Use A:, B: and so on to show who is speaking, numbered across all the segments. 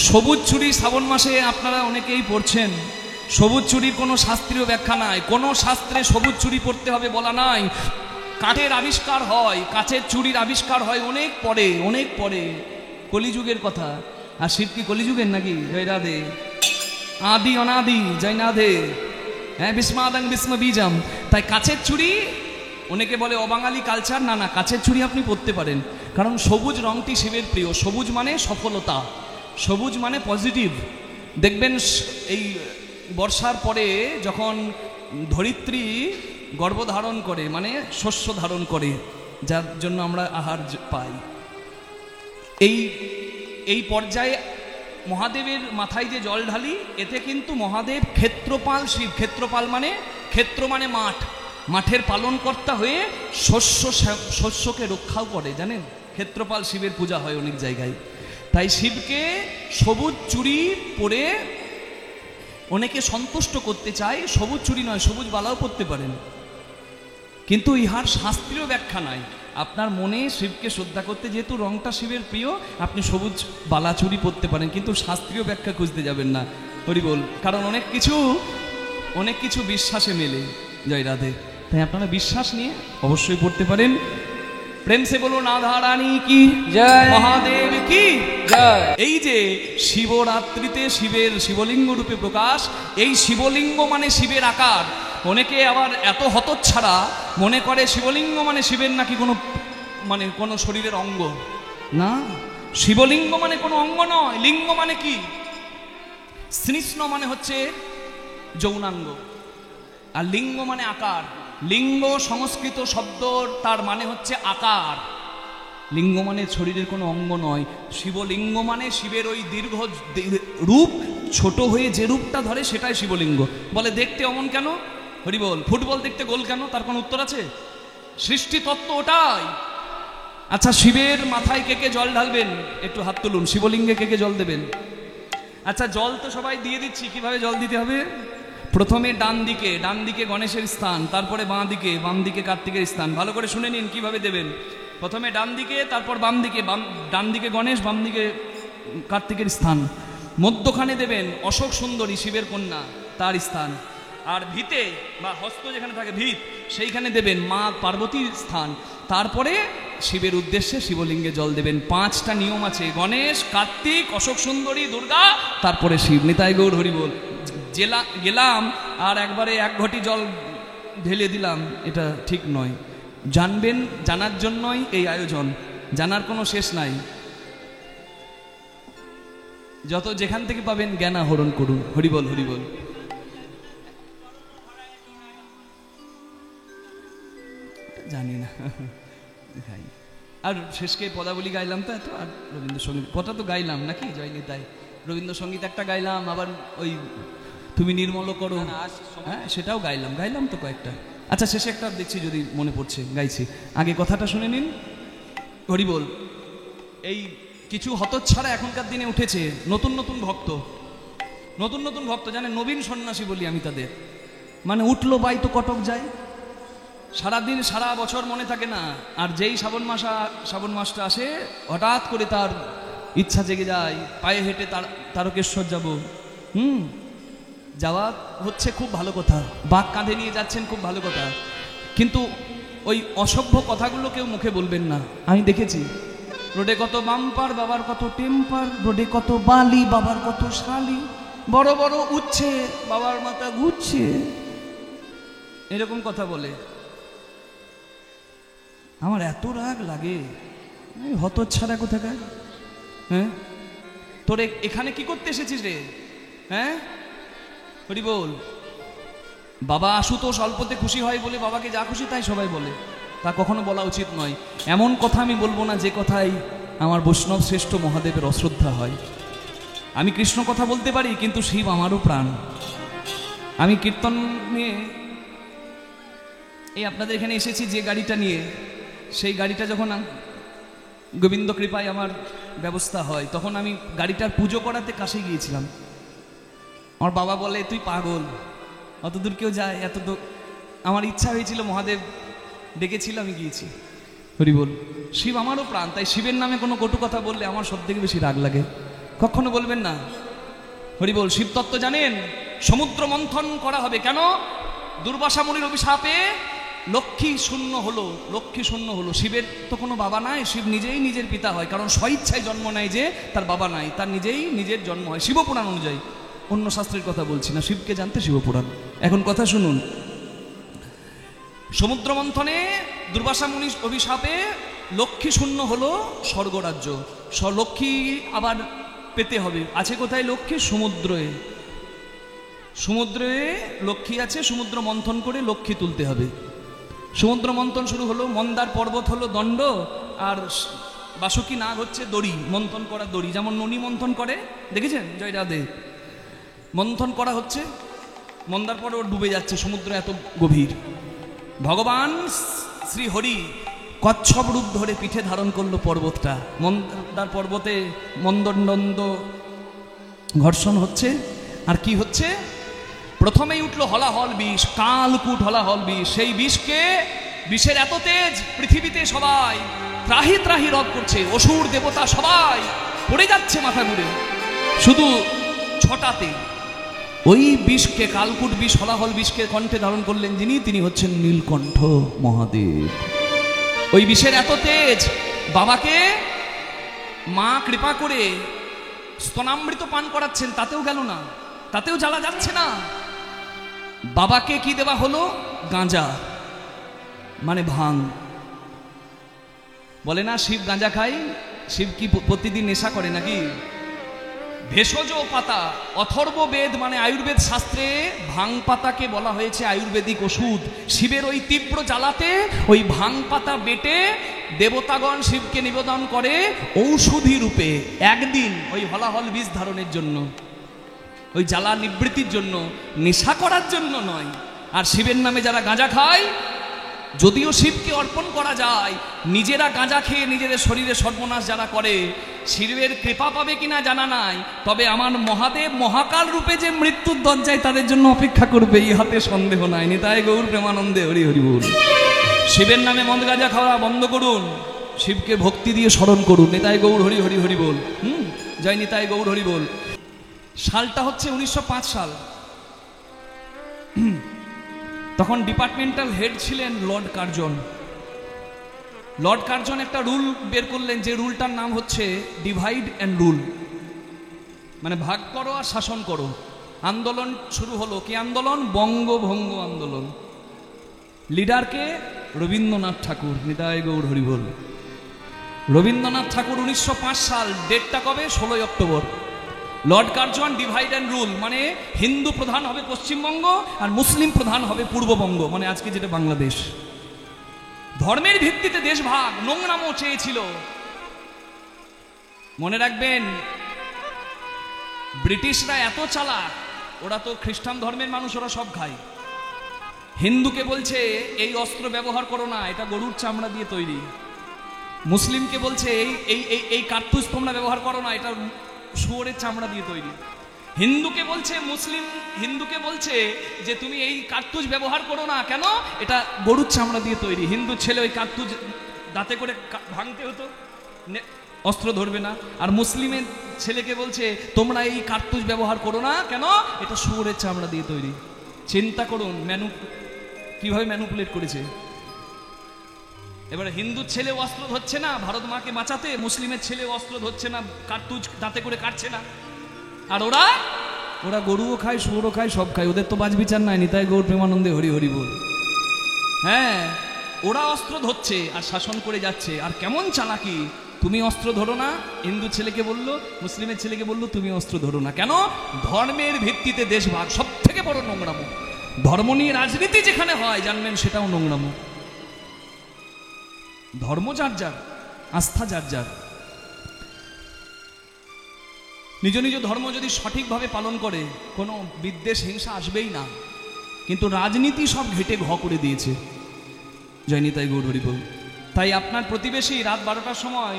A: সবুজ চুড়ি শ্রাবণ মাসে আপনারা অনেকেই পড়ছেন। সবুজ চুড়ির কোনো শাস্ত্রীয় ব্যাখ্যা নাই, কোনো শাস্ত্রে সবুজ চুড়ি পড়তে হবে বলা নাই। কাঠের আবিষ্কার হয়, কাচের চুড়ির আবিষ্কার হয় অনেক পরে, অনেক পরে, কলিযুগের কথা। আর শিব কি কলিযুগের নাকি? জয় রাধে। আদি অনাদি, জয় রাধে। হ্যাঁ, বিস্মাদং বিস্ম বীজম। তাই কাচের চুড়ি, অনেকে বলে অবাঙালি কালচার, না না, কাচের চুড়ি আপনি পরতে পারেন, কারণ সবুজ রংটি শিবের প্রিয়। সবুজ মানে সফলতা, সবুজ মানে পজিটিভ। দেখবেন এই বর্ষার পরে যখন ধরিত্রী গর্ভধারণ করে, মানে শস্য ধারণ করে, যার জন্য আমরা আহার পাই, এই পর্যায়ে মহাদেবের মাথায় যে জল ঢালি, এতে কিন্তু মহাদেব ক্ষেত্রপাল শিব। ক্ষেত্রপাল মানে, ক্ষেত্র মানে মাঠ, মাঠের পালনকর্তা হয়ে শস্যকে রক্ষাও করে, জানেন? ক্ষেত্রপাল শিবের পূজা হয় অনেক জায়গায়। তাই শিবকে সবুজ চুড়ি পরে অনেকে সন্তুষ্ট করতে চায়। সবুজ চুড়ি নয়, সবুজ বালাও পরতে পারেন, কিন্তু ইহার শাস্ত্রীয় ব্যাখ্যা নাই। আপনার মনে শিবকে শ্রদ্ধা করতে, যেহেতু রংটা শিবের প্রিয়, আপনি সবুজ বালা চুড়ি পরতে পারেন, কিন্তু শাস্ত্রীয় ব্যাখ্যা খুঁজতে যাবেন না। হরি বল। কারণ অনেক কিছু বিশ্বাসে মেলে। জয় রাধে। তাই আপনারা বিশ্বাস নিয়ে অবশ্যই পড়তে পারেন। প্রেম সে বলুন রাধা রানী কি জয়, মহাদেব কি জয়। এই যে শিবরাত্রিতে শিবের শিবলিঙ্গ রূপে প্রকাশ, এই শিবলিঙ্গ মানে শিবের আকার। অনেকে আবার এত হতচ্ছাড়া মনে করে শিবলিঙ্গ মানে শিবের নাকি কোনো শরীরের অঙ্গ। না, শিবলিঙ্গ মানে কোনো অঙ্গ নয়। লিঙ্গ মানে কি? শ্রীষ্ণ মানে হচ্ছে যৌনাঙ্গ, আর লিঙ্গ মানে আকার। লিঙ্গ সংস্কৃত শব্দ, তার মানে হচ্ছে আকার। লিঙ্গ মানে শরীরের কোনো অঙ্গ নয়। শিবলিঙ্গ মানে শিবের ওই দীর্ঘ রূপ, ছোট হয়ে যে রূপটা ধরে সেটাই শিবলিঙ্গ। বলে দেখতে অমন কেন? হরি বল। ফুটবল দেখতে গোল কেন? তার কোনো উত্তর আছে? সৃষ্টি তত্ত্ব ওটাই। আচ্ছা, শিবের মাথায় কে কে জল ঢালবেন? একটু হাত তুলুন। শিবলিঙ্গে কে কে জল দেবেন? আচ্ছা, জল তো সবাই দিয়ে দিচ্ছি। কিভাবে জল দিতে হবে? প্রথমে ডান দিকে গণেশের স্থান, তারপরে বাম দিকে কার্তিকের স্থান। ভালো করে শুনে নিন কিভাবে দেবেন। প্রথমে ডান দিকে, তারপর বাম দিকে। ডান দিকে গণেশ, বাম দিকে কার্তিকের স্থান। মধ্যখানে দেবেন অশোক সুন্দরী, শিবের কন্যা, তার স্থান। আর ভিতে বা হস্ত যেখানে থাকে ভিত, সেইখানে দেবেন মা পার্বতীর স্থান। তারপরে শিবের উদ্দেশ্যে শিবলিঙ্গে জল দেবেন। 5টা নিয়ম আছে: গণেশ, কার্তিক, অশোক সুন্দরী, দুর্গা, তারপরে শিব। নিতাই গৌর হরি বল। গেলাম আর একবারে 1 ঘটি জল ঢেলে দিলাম, এটা ঠিক নয়। জানবেন, জানার জন্যই এই আয়োজন, জানার কোনো শেষ নাই। যত যেখান থেকে পাবেন জ্ঞান আহরণ করুন। হরি বল, হরি বল। জানি না, আর শেষকে পদাবলী গাইলাম তো এত, আর রবীন্দ্রসঙ্গীত কটা তো গাইলাম নাকি? জয় নিতাই। রবীন্দ্রসঙ্গীত একটা গাইলাম, আবার ওই তুমি নির্মল করো, হ্যাঁ সেটাও গাইলাম তো কয়েকটা। আচ্ছা, শেষে একটা দেখছি যদি মনে পড়ছে, গাইছি। আগে কথাটা শুনে নিন। হরি বল। এই কিছু হতচ্ছাড়া এখনকার দিনে উঠেছে, নতুন নতুন ভক্ত, জানেন, নবীন সন্ন্যাসী বলি আমি তাদের। মানে উঠলো বাই তো কটক যায়, সারাদিন সারা বছর মনে থাকে না। আর যেই শ্রাবণ মাসটা আসে, হঠাৎ করে তার ইচ্ছা জেগে যায়, পায়ে হেঁটে তারকেশ্বর যাব। যাওয়া হচ্ছে খুব ভালো কথা, বাঘ কাঁধে নিয়ে যাচ্ছেন, খুব ভালো কথা, কিন্তু ওই অসভ্য কথাগুলো কেউ মুখে বলবেন না। আমি দেখেছি রোডে কত বাম্পার, বাবার কত টেম্পার, রোডে কত বালি, বাবার কত শালি, বড় বড় উচ্ছে, বাবার মাথা ঘুরছে, এরকম কথা বলে। আমার এত রাগ লাগে, হতচ্ছাড়া কোথাকার। হ্যাঁ, তোরে এখানে কি করতে এসেছিস রে? হ্যাঁ, হরি বল। বাবা আশুতোষ অল্পতে খুশি হয় বলে বাবাকে যা খুশি তাই সবাই বলে, তা কখনো বলা উচিত নয়। এমন কথা আমি বলবো না যে কথাই আমার বৈষ্ণব শ্রেষ্ঠ মহাদেবের অশ্রদ্ধা হয়। আমি কৃষ্ণ কথা বলতে পারি, কিন্তু শিব আমারও প্রাণ। আমি কীর্তন নিয়ে এই আপনাদের এখানে এসেছি যে গাড়িটা নিয়ে, সেই গাড়িটা যখন গোবিন্দ কৃপায় আমার ব্যবস্থা হয়, তখন আমি গাড়িটার পুজো করাতে কাশি গিয়েছিলাম। আমার বাবা বলে, তুই পাগল, অত দূর কেউ যায়? এত দূর। আমার ইচ্ছা হয়েছিল, মহাদেব ডেকেছিল, আমি গিয়েছি। হরি বল। শিব আমারও প্রাণ, তাই শিবের নামে কোনো কটু কথা বললে আমার সব থেকে বেশি রাগ লাগে। কখনো বলবেন না। হরি বল। শিবতত্ত্ব জানেন? সমুদ্র মন্থন করা হবে কেন? দুর্বাসা মুনির অভিশাপে লক্ষ্মী শূন্য হলো, লক্ষ্মী শূন্য হলো। শিবের তো কোনো বাবা নাই, শিব নিজেই নিজের পিতা হয়, কারণ স্বইচ্ছায় জন্ম নেয়, যে তার বাবা নাই, তার নিজেই নিজের জন্ম হয় শিবপুরাণ অনুযায়ী। অন্য শাস্ত্রের কথা বলছি না, শিবকে জানতে শিবপুরাণ। এখন কথা শুনুন, সমুদ্র মন্থনে দুর্বাসা মুনির অভিশাপে লক্ষ্মী শূন্য হলো স্বর্গরাজ্য। লক্ষ্মী আবার পেতে হবে। আছে কোথায় লক্ষ্মী? সমুদ্রে। সমুদ্রে লক্ষ্মী আছে, সমুদ্র মন্থন করে লক্ষ্মী তুলতে হবে। সমুদ্র মন্থন শুরু হলো। মন্দার পর্বত হলো দণ্ড, আর বাসুকি নাগ হচ্ছে দড়ি, মন্থন করা দড়ি। যেমন ননি মন্থন করে, দেখেছেন? জয় রাধে। মন্থন করা হচ্ছে, মন্দার পর্বত ডুবে যাচ্ছে, সমুদ্র এত গভীর। ভগবান শ্রী হরি কচ্ছপ রূপ ধরে পিঠে ধারণ করলো পর্বতটা। মন্দার পর্বতে মন্দনন্দ ঘর্ষণ হচ্ছে। আর কি হচ্ছে? প্রথমেই উঠলো হলাহল বিষ, কালকুট হলাহল বিষ। সেই বিষকে, বিষের এত তেজ, পৃথিবীতে সবাই ত্রাহি ত্রাহি রদ করছে। অসুর দেবতা সবাই পড়ে যাচ্ছে মাথা ঘুরে। শুধু ছটাতে ওই বিষকে, কালকুট বিষ, হলাহল বিষকে কণ্ঠে ধারণ করলেন যিনি, তিনি হচ্ছেন নীলকণ্ঠ মহাদেব। ওই বিষের এত তেজ, বাবাকে মা কৃপা করে স্তনামৃত পান করাচ্ছেন, তাতেও গেল না, তাতেও জ্বালা যাচ্ছে না। বাবাকে কি দেওয়া হলো? গাঁজা, মানে ভাং। বলে না শিব গাঁজা খায়। শিব কি প্রতিদিন নেশা করে নাকি? ভেষজ পাতা, অথর্ব বেদ মানে আয়ুর্বেদ শাস্ত্রে ভাং পাতাকে বলা হয়েছে আয়ুর্বেদিক ওষুধ। শিবের ওই তীব্র জ্বালাতে ওই ভাং পাতা বেটে দেবতাগণ শিবকে নিবেদন করে ঔষধি রূপে, একদিন ওই হলাহল বীজ ধারণের জন্য, ওই জ্বালা নিবৃত্তির জন্য, নেশা করার জন্য নয়। আর শিবের নামে যারা গাঁজা খায়, যদিও শিবকে অর্পণ করা যায়, নিজেরা গাঁজা খেয়ে নিজেদের শরীরে সর্বনাশ যারা করে, শিবের কৃপা পাবে কিনা জানা নাই, তবে আমার মহাদেব মহাকাল রূপে যে মৃত্যুর দরজায় তাদের জন্য অপেক্ষা করবে, ইহাতে সন্দেহ নাই। নিতাই গৌর প্রেমানন্দে হরি হরি বল। শিবের নামে মদ গাঁজা খাওয়া বন্ধ করুন, শিবকে ভক্তি দিয়ে স্মরণ করুন। নিতাই গৌর হরি হরি হরি বল। জয় নিতাই গৌর হরি বল। সালটা হচ্ছে 1905 সাল। তখন ডিপার্টমেন্টাল হেড ছিলেন লর্ড কার্জন। লর্ড কার্জন একটা রুল বের করলেন, যে রুলটার নাম হচ্ছে ডিভাইড অ্যান্ড রুল, মানে ভাগ করো আর শাসন করো। আন্দোলন শুরু হলো। কি আন্দোলন? বঙ্গভঙ্গ আন্দোলন। লিডারকে রবীন্দ্রনাথ ঠাকুর। নিতাই গৌর হরি বল। রবীন্দ্রনাথ ঠাকুর 1905 সাল। ডেটটা কবে? 16 October. Lord Curzon divide and rule, মানে হিন্দু প্রধান হবে পশ্চিমবঙ্গ আর মুসলিম প্রধান হবে পূর্ববঙ্গ, মানে আজকে যেটা বাংলাদেশ। ধর্মের ভিত্তিতে দেশ ভাগ, নোংরামও চেয়েছিল। মনে রাখবেন, ব্রিটিশরা এত চালাক, ওরা তো খ্রিস্টান ধর্মের মানুষ, ওরা সব খায়। হিন্দুকে বলছে এই অস্ত্র ব্যবহার করো না, এটা গরুর চামড়া দিয়ে তৈরি। মুসলিমকে বলছে এই কার্তুজ তোমরা ব্যবহার করো না, এটা শুয়োরের চামড়া দিয়ে তৈরি। হিন্দুকে বলছে যে তুমি এই কার্তুজ ব্যবহার করো না, কেন? এটা গরুর চামড়া দিয়ে তৈরি। হিন্দু ছেলে ওই কার্তুজ দাঁতে করে ভাঙতে হতো, অস্ত্র ধরবে না। আর মুসলিমের ছেলেকে বলছে তোমরা এই কার্তুজ ব্যবহার করো না, কেন? এটা শুয়োরের চামড়া দিয়ে তৈরি। চিন্তা করুন কিভাবে ম্যানুপুলেট করেছে। এবারে হিন্দুর ছেলে অস্ত্র ধরছে না ভারত মাকে বাঁচাতে, মুসলিমের ছেলে অস্ত্র ধরছে না, কার্তুজ দাঁতে করে কাটছে না। আর ওরা গরুও খায়, শুয়োরও খায়, সব খায়। ওদের তো বাজ বিচার নাই। নিতাই গৌর প্রেমানন্দে হরি হরি বল। হ্যাঁ, ওরা অস্ত্র ধরছে আর শাসন করে যাচ্ছে। আর কেমন চালাকি! তুমি অস্ত্র ধরো না, হিন্দু ছেলেকে বললো, মুসলিমের ছেলেকে বললো তুমি অস্ত্র ধরো না। কেন? ধর্মের ভিত্তিতে দেশ ভাগ, সব থেকে বড় নোংরামো। ধর্ম নিয়ে রাজনীতি যেখানে হয়, জানবেন সেটাও নোংরামো। ধর্ম যার যার, আস্থা যার যার। নিজ নিজ ধর্ম যদি সঠিকভাবে পালন করে, কোনো বিদ্বেষ হিংসা আসবেই না। কিন্তু রাজনীতি সব ঘেটে ঘ করে দিয়েছে। জয় নিতাই গৌর হরি বল। তাই আপনার প্রতিবেশী রাত 12টার সময়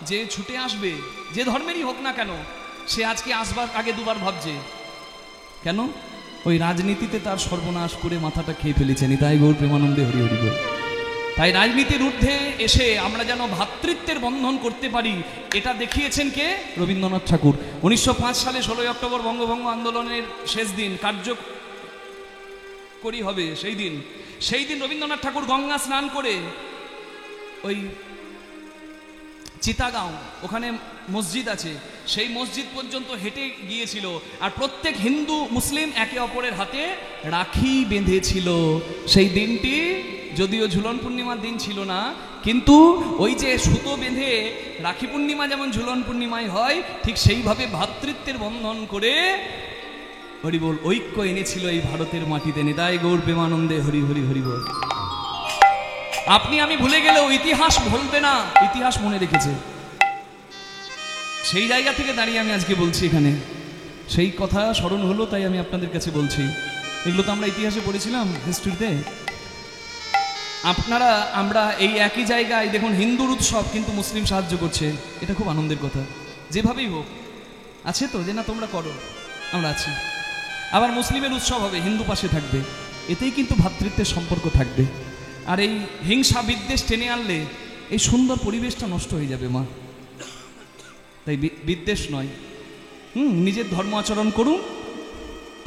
A: যে ছুটে আসবে, যে ধর্মেরই হোক না কেন, সে আজকে আসবার আগে দুবার ভাবছে। কেন? ওই রাজনীতিতে তার সর্বনাশ করে মাথাটা খেয়ে ফেলেছে। নিতাই গৌর প্রেমানন্দে হরি হরি বল। তাই রাজনীতির ঊর্ধ্বে এসে আমরা যেন ভ্রাতৃত্বের বন্ধন করতে পারি, এটা দেখিয়েছেন কে? রবীন্দ্রনাথ ঠাকুর। 1905 সালে 16 অক্টোবর বঙ্গভঙ্গ আন্দোলনের শেষ দিন, কার্যকরী হবে সেই দিন রবীন্দ্রনাথ ঠাকুর গঙ্গা স্নান করে ওই চিতাগাঁও, ওখানে মসজিদ আছে, সেই মসজিদ পর্যন্ত হেঁটে গিয়েছিল। আর প্রত্যেক হিন্দু মুসলিম একে অপরের হাতে রাখি বেঁধেছিল। সেই দিনটি যদিও ঝুলন পূর্ণিমার দিন ছিল না, কিন্তু ওই যে সুতো বেঁধে রাখি পূর্ণিমা যেমন ঝুলন পূর্ণিমায় হয়, ঠিক সেইভাবে ভ্রাতৃত্বের বন্ধন করে হরিবোল ঐক্য এনেছিল এই ভারতের মাটিতে। নিতাই গৌর প্রেমানন্দে হরি হরি হরি বল। আপনি আমি ভুলে গেলেও ইতিহাস ভুলবে না, ইতিহাস মনে রেখেছে। সেই জায়গা থেকে দাঁড়িয়ে আমি আজকে বলছি, এখানে সেই কথা স্মরণ হলো, তাই আমি আপনাদের কাছে বলছি। এগুলো তো আমরা ইতিহাসে পড়েছিলাম, হিস্ট্রিতে। আমরা এই একই জায়গায় দেখুন, হিন্দুর উৎসব কিন্তু মুসলিম সাহায্য করছে, এটা খুব আনন্দের কথা। যেভাবেই হোক আছে তো, যে না তোমরা করো, আমরা আছি। আবার মুসলিমের উৎসব হবে, হিন্দু পাশে থাকবে, এতেই কিন্তু ভ্রাতৃত্বের সম্পর্ক থাকবে। আর এই হিংসা বিদ্বেষ টেনে আনলে এই সুন্দর পরিবেশটা নষ্ট হয়ে যাবে মা। তাই বিদ্বেষ নয়, নিজের ধর্ম আচরণ করুন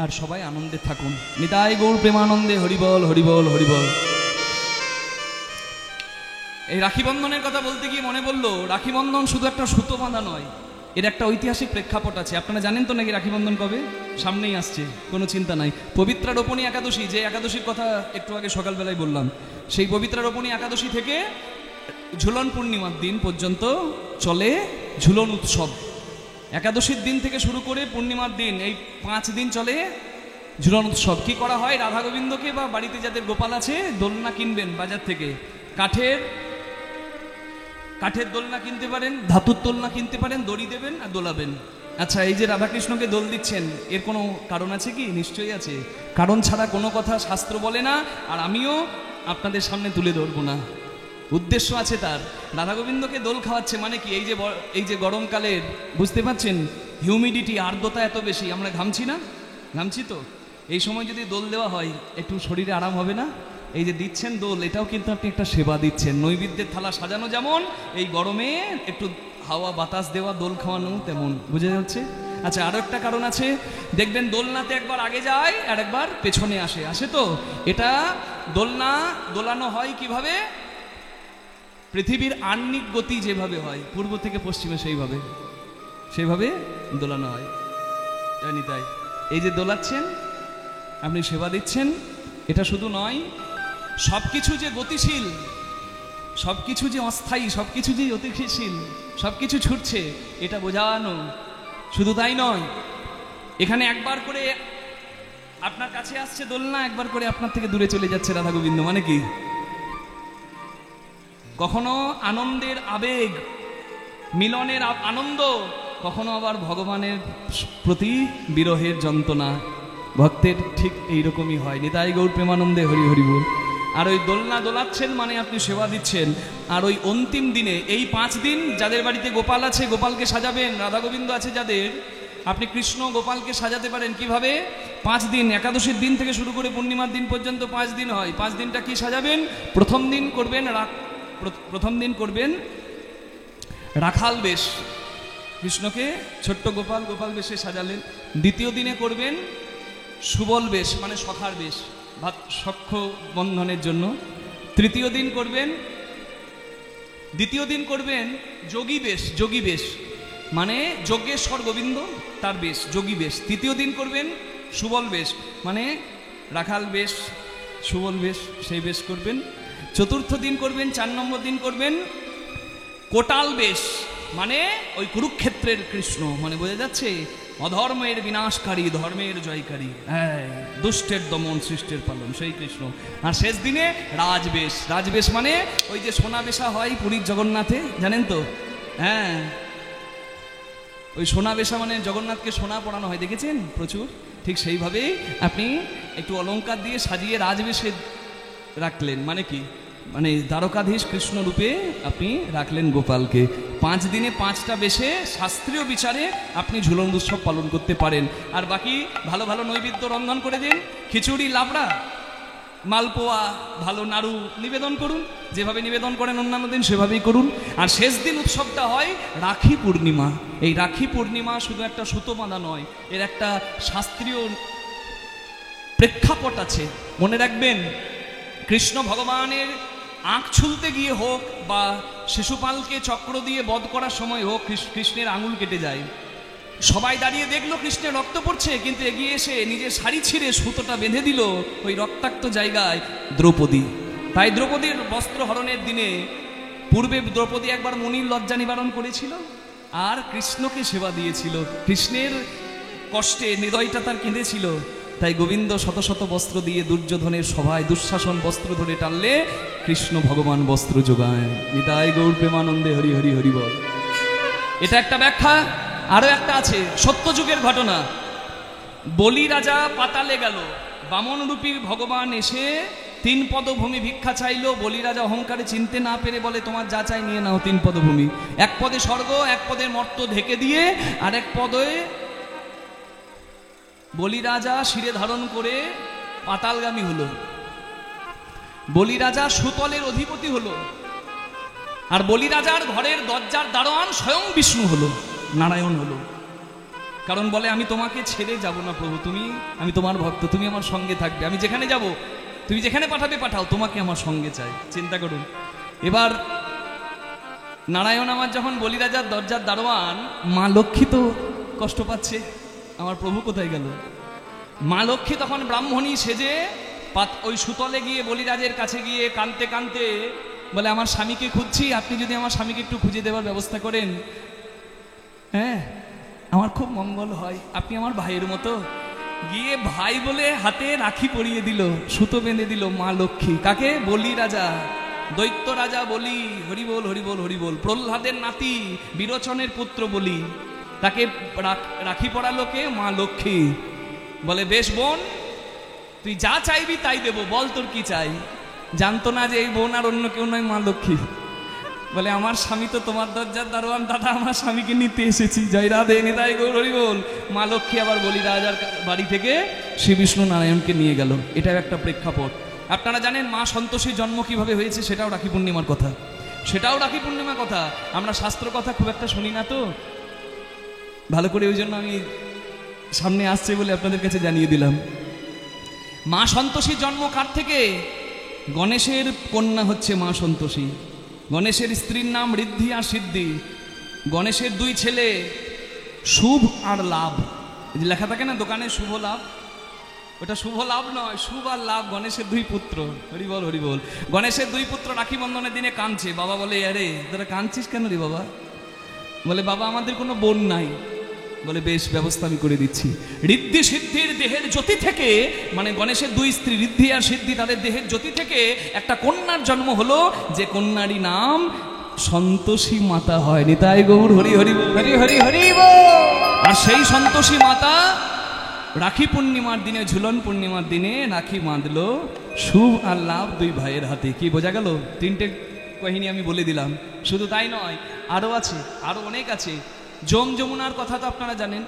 A: আর সবাই আনন্দে থাকুন। নিতাই গৌর প্রেমানন্দে হরিবল হরিবল হরিবল। এই রাখি বন্ধনের কথা বলতে গিয়ে মনে পড়লো, রাখি বন্ধন শুধু একটা সুতো বাঁধা নয়, এর একটা ঐতিহাসিক প্রেক্ষাপট আছে। আপনারা জানেন তো নাকি রাখি বন্ধন কবে? সামনেই আসছে, কোনো চিন্তা নাই। পবিত্রা রোপণী একাদশী, যে একাদশীর কথা একটু আগে সকালবেলায় বললাম, সেই পবিত্রা রোপণী একাদশী থেকে ঝুলন পূর্ণিমার দিন পর্যন্ত চলে ঝুলন উৎসব। একাদশীর দিন থেকে শুরু করে পূর্ণিমার দিন, এই 5 দিন চলে ঝুলন উৎসব। কি করা হয়? রাধা গোবিন্দকে বা বাড়িতে যাদের গোপাল আছে, দোলনা কিনবেন বাজার থেকে। কাঠের দোলনা কিনতে পারেন, ধাতুর দোলনা কিনতে পারেন, দড়ি দেবেন আর দোলাবেন। আচ্ছা, এই যে রাধাকৃষ্ণকে দোল দিচ্ছেন, এর কোনো কারণ আছে কি? নিশ্চয়ই আছে। কারণ ছাড়া কোনো কথা শাস্ত্র বলে না, আর আমিও আপনাদের সামনে তুলে ধরবো না। উদ্দেশ্য আছে তার। রাধা গোবিন্দকে দোল খাওয়াচ্ছে মানে কি? এই যে গরমকালের, বুঝতে পারছেন, হিউমিডিটি, আর্দ্রতা এত বেশি, আমরা ঘামছি না? ঘামছি তো। এই সময় যদি দোল দেওয়া হয়, একটু শরীরে আরাম হবে না? এই যে দিচ্ছেন দোল, এটাও কিন্তু আপনি একটা সেবা দিচ্ছেন। নৈবেদ্যের থালা সাজানো যেমন, এই গরমে একটু হাওয়া বাতাস দেওয়া, দোল খাওয়ানো তেমন। বুঝে যাচ্ছে? আচ্ছা, আরো একটা কারণ আছে, দেখবেন দোলনাতে একবার আগে যায় আর একবার পেছনে আসে তো। এটা দোলনা দোলানো হয় কিভাবে? পৃথিবীর আহ্নিক গতি যেভাবে হয় পূর্ব থেকে পশ্চিমে, সেইভাবে দোলানো হয়। জানি তাই এই যে দোলাচ্ছেন, আপনি সেবা দিচ্ছেন, এটা শুধু নয়, সবকিছু যে গতিশীল, সবকিছু যে অস্থায়ী, সবকিছু যে অতিশীল, সবকিছু ছুটছে, এটা বোঝানো। শুধু তাই নয়, এখানে একবার করে আপনার কাছে আসছে দোলনা, একবার করে আপনার থেকে দূরে চলে যাচ্ছে রাধা গোবিন্দ। মানে কি? কখনো আনন্দের আবেগ, মিলনের আনন্দ, কখনো আবার ভগবানের প্রতি বিরহের যন্ত্রণা। ভক্তের ঠিক এইরকমই হয়। নিতাই গৌর প্রেমানন্দে হরি হরি বল। আর ওই দোলনা দোলাচ্ছেন মানে আপনি সেবা দিচ্ছেন। আর ওই অন্তিম দিনে, এই 5 দিন যাদের বাড়িতে গোপাল আছে, গোপালকে সাজাবেন। রাধা গোবিন্দ আছে যাদের, আপনি কৃষ্ণ গোপালকে সাজাতে পারেন কিভাবে? 5 দিন, একাদশীর দিন থেকে শুরু করে পূর্ণিমার দিন পর্যন্ত 5 দিন হয়। 5 দিনটা কি সাজাবেন? প্রথম দিন করবেন রাখাল বেশ, কৃষ্ণকে ছোট্ট গোপাল বেশে সাজালেন। দ্বিতীয় দিনে করবেন সুবল বেশ, মানে সখার বেশ, সখ্য বন্ধনের জন্য। দ্বিতীয় দিন করবেন যোগী বেশ, মানে যজ্ঞেশ্বর গোবিন্দ তার বেশ, যোগী বেশ। তৃতীয় দিন করবেন সুবল বেশ, মানে রাখাল বেশ, সুবল বেশ, সেই বেশ করবেন। চতুর্থ দিন করবেন, 4 নম্বর দিন করবেন কোটাল বেশ, মানে ওই কুরুক্ষেত্রের কৃষ্ণ, মানে বোঝা যাচ্ছে অধর্মের বিনাশকারী, ধর্মের জয়কারী, হ্যাঁ, দুষ্টের দমন, সৃষ্টের পালন, সেই কৃষ্ণ। আর শেষ দিনে রাজবেশ মানে ওই যে সোনা বেশা হয় পুরীর জগন্নাথে, জানেন তো? হ্যাঁ, ওই সোনা বেশা মানে জগন্নাথকে সোনা পরানো হয়, দেখেছেন প্রচুর। ঠিক সেইভাবেই আপনি একটু অলংকার দিয়ে সাজিয়ে রাজবেশে রাখলেন। মানে কি? মানে দ্বারকাধীশ কৃষ্ণ রূপে আপনি রাখলেন গোপালকে। 5 দিনে 5টা বেশে শাস্ত্রীয় বিচারে আপনি ঝুলন উৎসব পালন করতে পারেন। আর বাকি ভালো ভালো নৈবেদ্য রন্ধন করে দিন, খিচুড়ি, লাবড়া, মালপোয়া, ভালো নাড়ু নিবেদন করুন, যেভাবে নিবেদন করেন অন্যান্য দিন সেভাবেই করুন। আর শেষ দিন উৎসবটা হয় রাখি পূর্ণিমা। এই রাখি পূর্ণিমা শুধু একটা সুতো বাঁধা নয়, এর একটা শাস্ত্রীয় প্রেক্ষাপট আছে। মনে রাখবেন, কৃষ্ণ ভগবানের আঁখ ছুলতে গিয়ে হোক বা শিশুপালকে চক্র দিয়ে বধ করার সময় হোক, কৃষ্ণের আঙুল কেটে যায়। সবাই দাঁড়িয়ে দেখলো কৃষ্ণের রক্ত পড়ছে, কিন্তু এগিয়ে এসে নিজের শাড়ি ছিঁড়ে সুতোটা বেঁধে দিল ওই রক্তাক্ত জায়গায় দ্রৌপদী। তাই দ্রৌপদীর বস্ত্র হরণের দিনে পূর্বে দ্রৌপদী একবার মুনির লজ্জা নিবারণ করেছিল আর কৃষ্ণকে সেবা দিয়েছিল। কৃষ্ণের কষ্টে হৃদয়টা তার কেঁদেছিল, তাই গোবিন্দ শত শত বস্ত্র দিয়ে দুর্যোধনের সভায় দুঃশাসন বস্ত্র ধরে টানলে কৃষ্ণ ভগবান বস্ত্র যোগায়। নিতাই গৌর প্রেমানন্দে হরি হরি হরি বল। এটা একটা ব্যাখ্যা। আরো একটা আছে, সত্যযুগের ঘটনা। বলি রাজা পাতালে গেল, বামন রূপী ভগবান এসে 3 পদভূমি ভিক্ষা চাইল। বলি রাজা অহংকারে চিনতে না পেরে বলে, তোমার যা চাই নিয়ে নাও 3 পদভূমি। 1 পদে স্বর্গ, 1 পদে মর্ত ঢেকে দিয়ে, আর 1 পদে বলি রাজা শিরে ধারণ করে পাতালগামী হলো। বলি রাজা সুতলের অধিপতি হলো, আর বলি রাজার ঘরের দরজার দারোয়ান স্বয়ং বিষ্ণু হলো, নারায়ণ হলো। কারণ বলে, আমি তোমাকে ছেড়ে যাব না প্রভু, আমি তোমার ভক্ত, তুমি আমার সঙ্গে থাকবে, আমি যেখানে যাব তুমি যেখানে পাঠাবে পাঠাও, তোমাকে আমার সঙ্গে চাই। চিন্তা করুন। এবার নারায়ণ আমার যখন বলি রাজার দরজার দারোয়ান, মা লক্ষ্মী তো কষ্ট পাচ্ছে, আমার প্রভু কোথায় গেল? মা লক্ষ্মী তখন ব্রাহ্মণী সেজে ওই সুতলে গিয়ে বলিরাজের কাছে গিয়ে কাঁদতে কাঁদতে বলে, আমার স্বামীকে খুঁজছি, আপনি যদি আমার স্বামীকে একটু খুঁজে দেওয়ার ব্যবস্থা করেন, হ্যাঁ আমার খুব মঙ্গল হয়, আপনি আমার ভাইয়ের মতো। গিয়ে ভাই বলে হাতে রাখি পরিয়ে দিল, সুতো বেঁধে দিল মা লক্ষ্মী। কাকে? বলি রাজা, দৈত্য রাজা বলি। হরিবোল হরিবোল হরিবোল। প্রহ্লাদের নাতি, বিরোচনের পুত্র বলি, তাকে রাখি পরালো কে? মা লক্ষ্মী। বলে, বেশ বোন, তুই যা চাইবি তাই দেবো, বল তোর কি চাই। জানতো না যে এই বোন আর অন্য কেউ নয়, মা লক্ষ্মী। বলে, আমার স্বামী তো তোমার দরজার দারোয়ান দাদা, আমার স্বামীকে নিতে এসেছি, জয় রাধে নিতাই গৌর হরি বল। মা লক্ষ্মী আবার বলি রাজার বাড়ি থেকে শ্রী বিষ্ণু নারায়ণকে নিয়ে গেল। এটাও একটা প্রেক্ষাপট। আপনারা জানেন মা সন্তোষীর জন্ম কিভাবে হয়েছে, সেটাও রাখি পূর্ণিমার কথা। সেটাও রাখি পূর্ণিমার কথা। আমরা শাস্ত্র কথা খুব একটা শুনি না তো ভালো করে, ওই জন্য আমি সামনে আসছে বলে আপনাদের কাছে জানিয়ে দিলাম। মা সন্তোষীর জন্ম কার থেকে? গণেশের কন্যা হচ্ছে মা সন্তোষী। গণেশের স্ত্রীর নাম ঋদ্ধি আর সিদ্ধি। গণেশের 2 ছেলে, শুভ আর লাভ। লেখা থাকে না দোকানে শুভ লাভ, ওটা শুভ লাভ নয়, শুভ আর লাভ। গণেশের 2 পুত্র। হরিবল হরিবল। গণেশের 2 পুত্র রাখি বন্ধনের দিনে কাঁদছে। বাবা বলে, আরে তোরা কাঁদছিস কেন রে বাবা? বলে, বাবা আমাদের কোনো বোন নাই। বলে, বেশ, ব্যবস্থা আমি করে দিচ্ছি। ঋদ্ধি সিদ্ধির দেহের জ্যোতি থেকে, মানে গণেশের 2 স্ত্রী ঋদ্ধি আর সিদ্ধি, তাদের দেহের জ্যোতি থেকে একটা কন্যার জন্ম হলো, যে কন্যারই নাম সন্তোষী মাতা হয়। নিতাই গৌর হরি হরি হরি হরি হরি। আর সেই সন্তোষী মাতা রাখি পূর্ণিমার দিনে, ঝুলন পূর্ণিমার দিনে রাখি বাঁধলো শুভ আর লাভ 2 ভাইয়ের হাতে। কি বোঝা গেল? 3টে কাহিনী আমি বলে দিলাম। শুধু তাই নয়, আরো আছে, আরো অনেক আছে। যমুনার কথা তো আপনারা জানেন,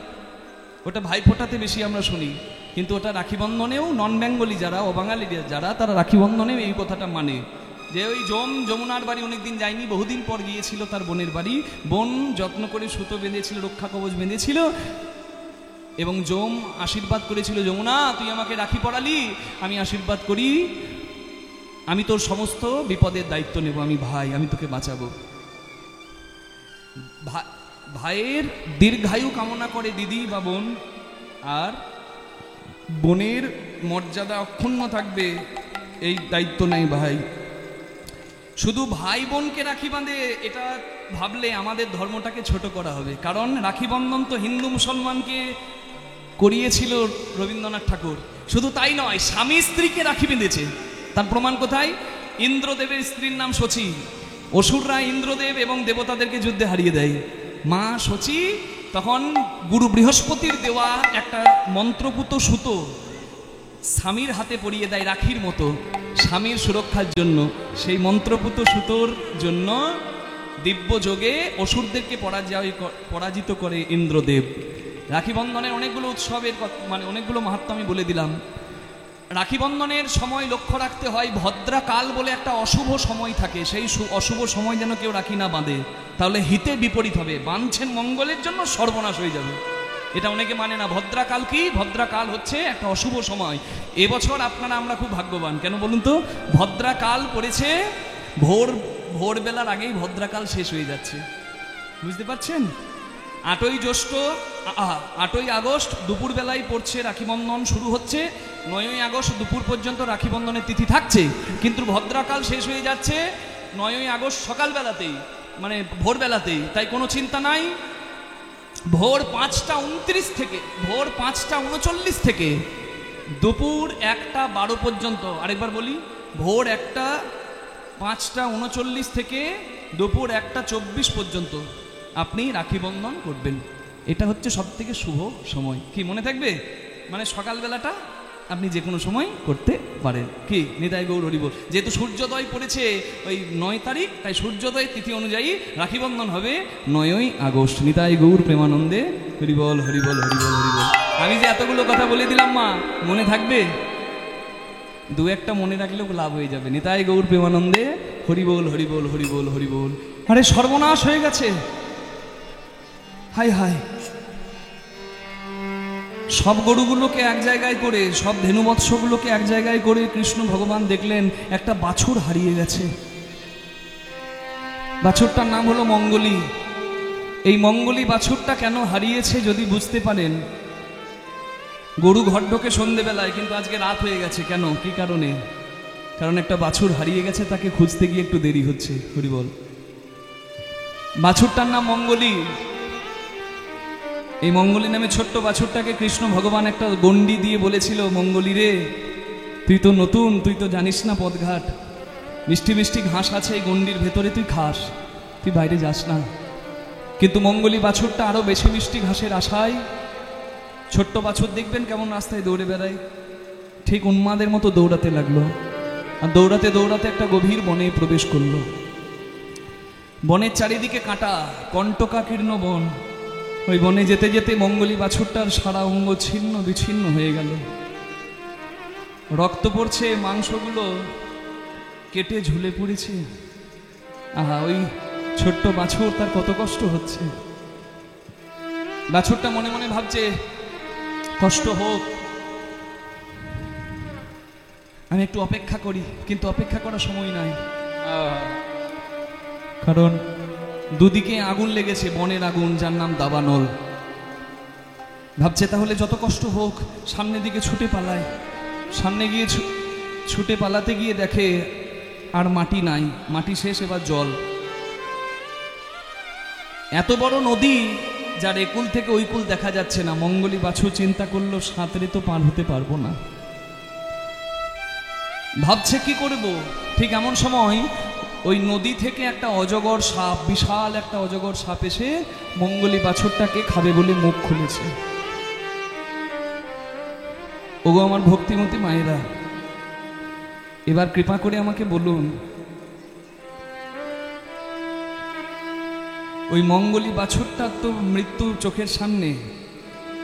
A: ওটা ভাইফোঁটাতে বেশি আমরা শুনি, কিন্তু ওটা রাখি বন্ধনেও নন বেঙ্গলি যারা, অবাঙালি যারা, তারা রাখি বন্ধনেও এই কথাটা মানে, যে ওই যমুনার বাড়ি অনেকদিন যায়নি, বহুদিন পর গিয়েছিল তার বোনের বাড়ি। বোন যত্ন করে সুতো বেঁধেছিল, রক্ষা কবচ বেঁধেছিল, এবং আশীর্বাদ করেছিল, যমুনা তুই আমাকে রাখি পরালি, আমি আশীর্বাদ করি, আমি তোর সমস্ত বিপদের দায়িত্ব নেব, আমি ভাই, আমি তোকে বাঁচাবো। ভাইয়ের দীর্ঘায়ু কামনা করে দিদি বা বোন, আর বোনের মর্যাদা অক্ষুণ্ণ থাকবে এই দায়িত্ব নেই ভাই। শুধু ভাই বোনকে রাখি বাঁধে, এটা ভাবলে আমাদের ধর্মটাকে ছোট করা হবে। কারণ রাখি বন্ধন তো হিন্দু মুসলমানকে করিয়েছিল রবীন্দ্রনাথ ঠাকুর। শুধু তাই নয়, স্বামী স্ত্রীকে রাখি বেঁধেছে। তার প্রমাণ কোথায়? ইন্দ্রদেবের স্ত্রীর নাম শচী। অসুররা ইন্দ্রদেব এবং দেবতাদেরকে যুদ্ধে হারিয়ে দেয়। মা শচী তখন গুরু বৃহস্পতির দেওয়া একটা মন্ত্রপুত সুতো স্বামীর হাতে পরিয়ে দেয় রাখির মতো, স্বামীর সুরক্ষার জন্য। সেই মন্ত্রপুত সুতোর জন্য দিব্য যোগে অসুরদেরকে পরাজিত করে ইন্দ্রদেব। রাখি বন্ধনের অনেকগুলো উৎসবের, মানে অনেকগুলো মাহাত্ম্য আমি বলে দিলাম। রাখি বন্ধনের সময় লক্ষ্য রাখতে হয়, ভদ্রাকাল বলে একটা অশুভ সময় থাকে, সেই অশুভ সময় যেন কেউ রাখি না বাঁধে, তাহলে হিতে বিপরীত হবে, বাঁধছেন মঙ্গলের জন্য, সর্বনাশ হয়ে যাবে। এটা অনেকে মানে না। ভদ্রাকাল কি? ভদ্রাকাল হচ্ছে একটা অশুভ সময়। এবছর আপনারা আমরা খুব ভাগ্যবান, কেন বলুন তো? ভদ্রাকাল পড়েছে, ভোরবেলার আগেই ভদ্রাকাল শেষ হয়ে যাচ্ছে, বুঝতে পারছেন? 8ই আগস্ট দুপুরবেলায় পড়ছে রাখি বন্ধন শুরু হচ্ছে, 9ই আগস্ট দুপুর পর্যন্ত রাখি বন্ধনের তিথি থাকছে, কিন্তু ভদ্রাকাল শেষ হয়ে যাচ্ছে 9ই আগস্ট সকালবেলাতেই, মানে ভোরবেলাতেই। তাই কোনো চিন্তা নাই, ভোর 5টা 39 থেকে দুপুর 1টা 12 পর্যন্ত, আরেকবার বলি, ভোর 5টা 39 থেকে দুপুর 1টা 24 পর্যন্ত আপনি রাখি বন্ধন করবেন। এটা হচ্ছে সব থেকে শুভ সময়। কি মনে থাকবে? মানে সকালবেলাটা আপনি যে কোনো সময় করতে পারেন। কি নিতাই গৌর হরিবোল। যেহেতু সূর্যোদয় পড়েছে ওই 9 তারিখ, তাই সূর্যোদয় তিথি অনুযায়ী রাখি বন্ধন হবে 9ই আগস্ট। নিতাই গৌর প্রেমানন্দে হরিবল হরিবল হরিবল হরিবল। আমি যে এতগুলো কথা বলে দিলাম মা, মনে থাকবে? 2-1টা মনে রাখলেও লাভ হয়ে যাবে। নিতাই গৌর প্রেমানন্দে হরিবল হরিবল হরিবল হরিবল। আরে সর্বনাশ হয়ে গেছে, হাই হাই। সব গরুগুলোকে এক জায়গায় করে, সব ধেনুবৎসগুলোকে এক জায়গায় করে কৃষ্ণ ভগবান দেখলেন একটা বাছুর হারিয়ে গেছে। বাছুরটার নাম হলো মঙ্গলী। এই মঙ্গলী বাছুরটা কেন হারিয়েছে যদি বুঝতে পারেন, গরু ঘর ঢোকে সন্ধেবেলায়, কিন্তু আজকে রাত হয়ে গেছে। কেন? কি কারণে? কারণ একটা বাছুর হারিয়ে গেছে, তাকে খুঁজতে গিয়ে একটু দেরি হচ্ছে। হরিবল। বাছুরটার নাম মঙ্গলী। এই মঙ্গলী নামে ছোট্ট বাছুরটাকে কৃষ্ণ ভগবান একটা গন্ডি দিয়ে বলেছিল, মঙ্গলী রে, তুই তো নতুন, তুই তো জানিস না পথঘাট, মিষ্টি মিষ্টি ঘাস আছে এই গন্ডির ভেতরে, তুই খাস, তুই বাইরে যাস না। কিন্তু মঙ্গলী বাছুরটা আরো বেশি মিষ্টি ঘাসের আশায়, ছোট্ট বাছুর দেখবেন কেমন রাস্তায় দৌড়ে বেড়ায়, ঠিক উন্মাদের মতো দৌড়াতে লাগলো। আর দৌড়াতে দৌড়াতে একটা গভীর বনে প্রবেশ করলো। বনের চারিদিকে কাঁটা, কণ্টকাকীর্ণ বন। ওই বনে যেতে যেতে মঙ্গলী বাছুরটার সারা অঙ্গ ছিন্ন বিচ্ছিন্ন হয়ে গেল, রক্ত পড়ছে, মাংসগুলো কেটে ঝুলে পড়েছে। আহা, ওই ছোট্ট বাছুর, তার কত কষ্ট হচ্ছে। বাছুরটা মনে মনে ভাবছে, কষ্ট হোক, আমি একটু অপেক্ষা করি। কিন্তু অপেক্ষা করার সময় নাই, কারণ দুদিকে আগুন লেগেছে, বনের আগুন, যার নাম দাবানল। ভাবছে তাহলে যত কষ্ট হোক, সামনের দিকে ছুটে পালায়। সামনে গিয়ে ছুটে পালাতে গিয়ে দেখে আর মাটি নাই, মাটি শেষ, এবার জল। এত বড় নদী, যার একুল থেকে ওই কুল দেখা যাচ্ছে না। মঙ্গলী বাছুর চিন্তা করলো, সাঁতরে তো পার হতে পারবো না। ভাবছে কি করব। ঠিক এমন সময় ওই নদী থেকে একটা অজগর সাপ, বিশাল একটা অজগর সাপ এসে মঙ্গলী বাছুরটাকে খাবে বলে মুখ খুলেছে। ওগো আমার ভক্তিমতী মায়েরা, এবার কৃপা করে আমাকে বলুন, ওই মঙ্গলী বাছুরটার তো মৃত্যু চোখের সামনে,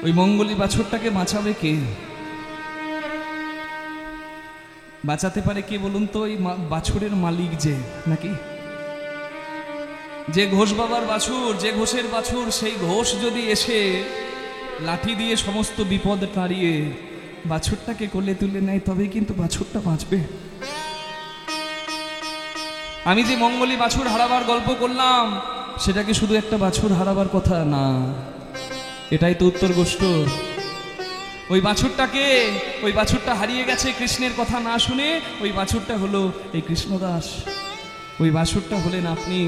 A: ওই মঙ্গলী বাছুরটাকে বাঁচাবে কে? বাঁচাতে পারে কে বলুন তো? ওই বাছুরের মালিক যে, নাকি যে ঘোষ বাবার বাছুর, যে ঘোষের বাছুর, সেই ঘোষ যদি এসে লাঠি দিয়ে সমস্ত বিপদ তাড়িয়ে বাছুরটাকে কোলে তুলে নেয়, তবেই কিন্তু বাছুরটা বাঁচবে। আমি যে মঙ্গলী বাছুর হারাবার গল্প করলাম, সেটা কি শুধু একটা বাছুর হারাবার কথা না? এটাই তো উত্তর গোষ্ঠ। ওই বাছুরটাকে, ওই বাছুরটা হারিয়ে গেছে কৃষ্ণের কথা না শুনে। ওই বাছুরটা হলো এই কৃষ্ণদাস, ওই বাছুরটা হলেন আপনি,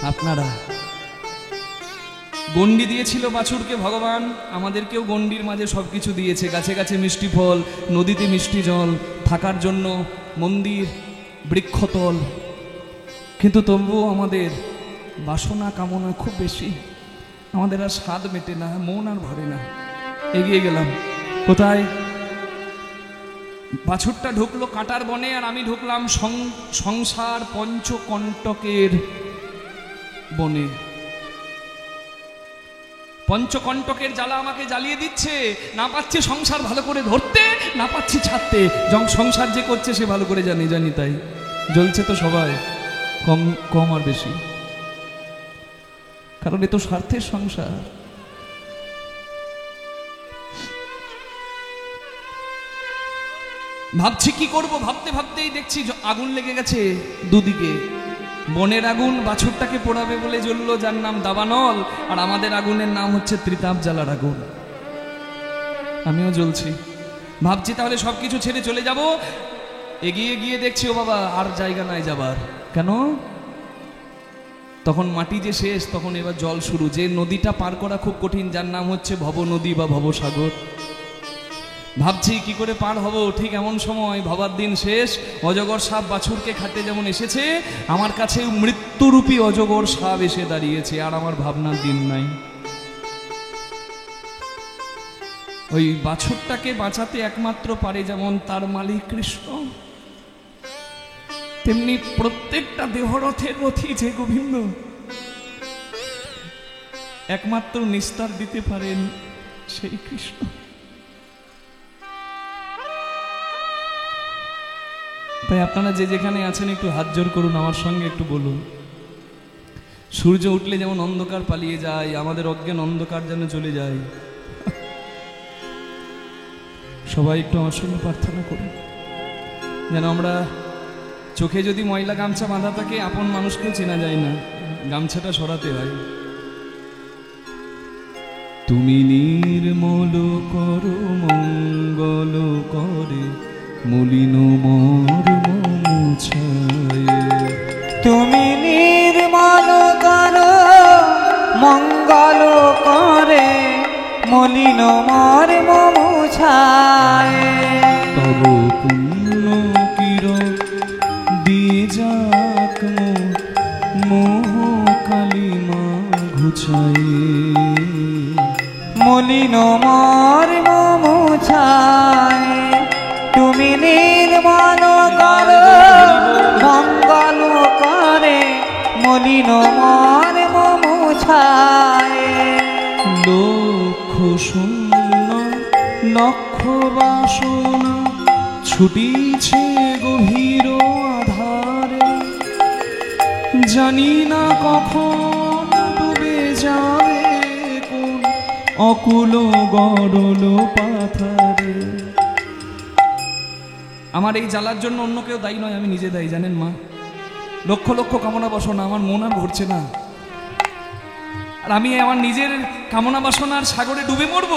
A: আপনারা। গন্ডি দিয়েছিল বাছুরকে ভগবান, আমাদেরকেও গন্ডির মাঝে সবকিছু দিয়েছে। গাছে গাছে মিষ্টি ফল, নদীতে মিষ্টি জল, থাকার জন্য মন্দির, বৃক্ষতল। কিন্তু তবুও আমাদের বাসনা কামনা খুব বেশি, আমাদের আর স্বাদ মেটে না, মন আর ভরে না। এগিয়ে গেলাম কোথায়? বাছুরটা ঢুকলো কাঁটার বনে, আর আমি ঢুকলাম সংসার পঞ্চকণ্টকের বনে। পঞ্চকণ্টকের জ্বালা আমাকে জ্বালিয়ে দিচ্ছে, না পাচ্ছি সংসার ভালো করে ধরতে, না পাচ্ছি ছাড়তে। সংসার যে করছে সে ভালো করে জানি তাই জ্বলছে তো সবাই, কম কম আর বেশি, কারণ এ তো স্বার্থের সংসার। ভাবছি কি করব, ভাবতে ভাবতেই দেখছি আগুন লেগে গেছে দুদিকে। বনের আগুন বাছুরটাকে পোড়াবে বলে জ্বললো, যার নাম দাবানল, আর আমাদের আগুনের নাম হচ্ছে ত্রিতাপ জ্বালার আগুন। আমিও জ্বলছি, ভাবছি তাহলে সবকিছু ছেড়ে চলে যাব। এগিয়ে গিয়ে দেখছি ও বাবা আর জায়গা নাই যাবার। কেন? তখন মাটি যে শেষ, তখন এবার জল শুরু। যে নদীটা পার করা খুব কঠিন, যার নাম হচ্ছে ভব নদী বা ভবসাগর। ভাবছি কি করে পার হব, ঠিক এমন সময় ভবার দিন শেষ। অজগর সাপ বাছুরকে খাতে যেমন এসেছে, আমার কাছে মৃত্যুরূপী অজগর সাপ এসে দাঁড়িয়েছে, আর আমার ভাবনার দিন নাই। ওই বাছুরটাকে বাঁচাতে একমাত্র পারে যেমন তার মালিক কৃষ্ণ, তেমনি প্রত্যেকটা দেহরথের রথী যে গোবিন্দ, একমাত্র নিস্তার দিতে পারেন সেই কৃষ্ণ। তাই আপনারা যে যেখানে আছেন একটু হাত জোর করুন, আমার সঙ্গে একটু বলুন, সূর্য উঠলে যেমন অন্ধকার পালিয়ে যায়, আমাদের অজ্ঞান অন্ধকার যেন চলে যায়। সবাই একটু আমার সঙ্গে প্রার্থনা করুন, যেন আমরা, চোখে যদি ময়লা গামছা বাঁধা থাকে, আপন মানুষকেও চেনা যায় না, গামছাটা সরাতে হয়। তুমি নির্মল করো মঙ্গল করে, মলিন মর্ম মুছায়।
B: তুমি নির্মল করো মঙ্গল করে, মলিন মর্ম মুছায়।
A: তব পুণ্য কিরণ দিয়ে যাক মোহ কালিমা ঘুচায়।
B: মলিন মর্ম মুছায়। তুমি নির্মল করো মঙ্গল করে, মলিন মর্ম মুছায়।
A: লক্ষ শূন্য লক্ষ বাসনা ছুটিছে গভীর আধারে, জানি না কখন ডুবে যাবে কোন অকুল গড়ল পাথারে। আমার এই জ্বালার জন্য অন্য কেউ দায়ী নয়, আমি নিজে দায়ী, জানেন মা। লক্ষ লক্ষ কামনা বাসনা, আমার মন আর ভরছে না, আর আমি আমার নিজের কামনা বাসনার সাগরে ডুবে মরব।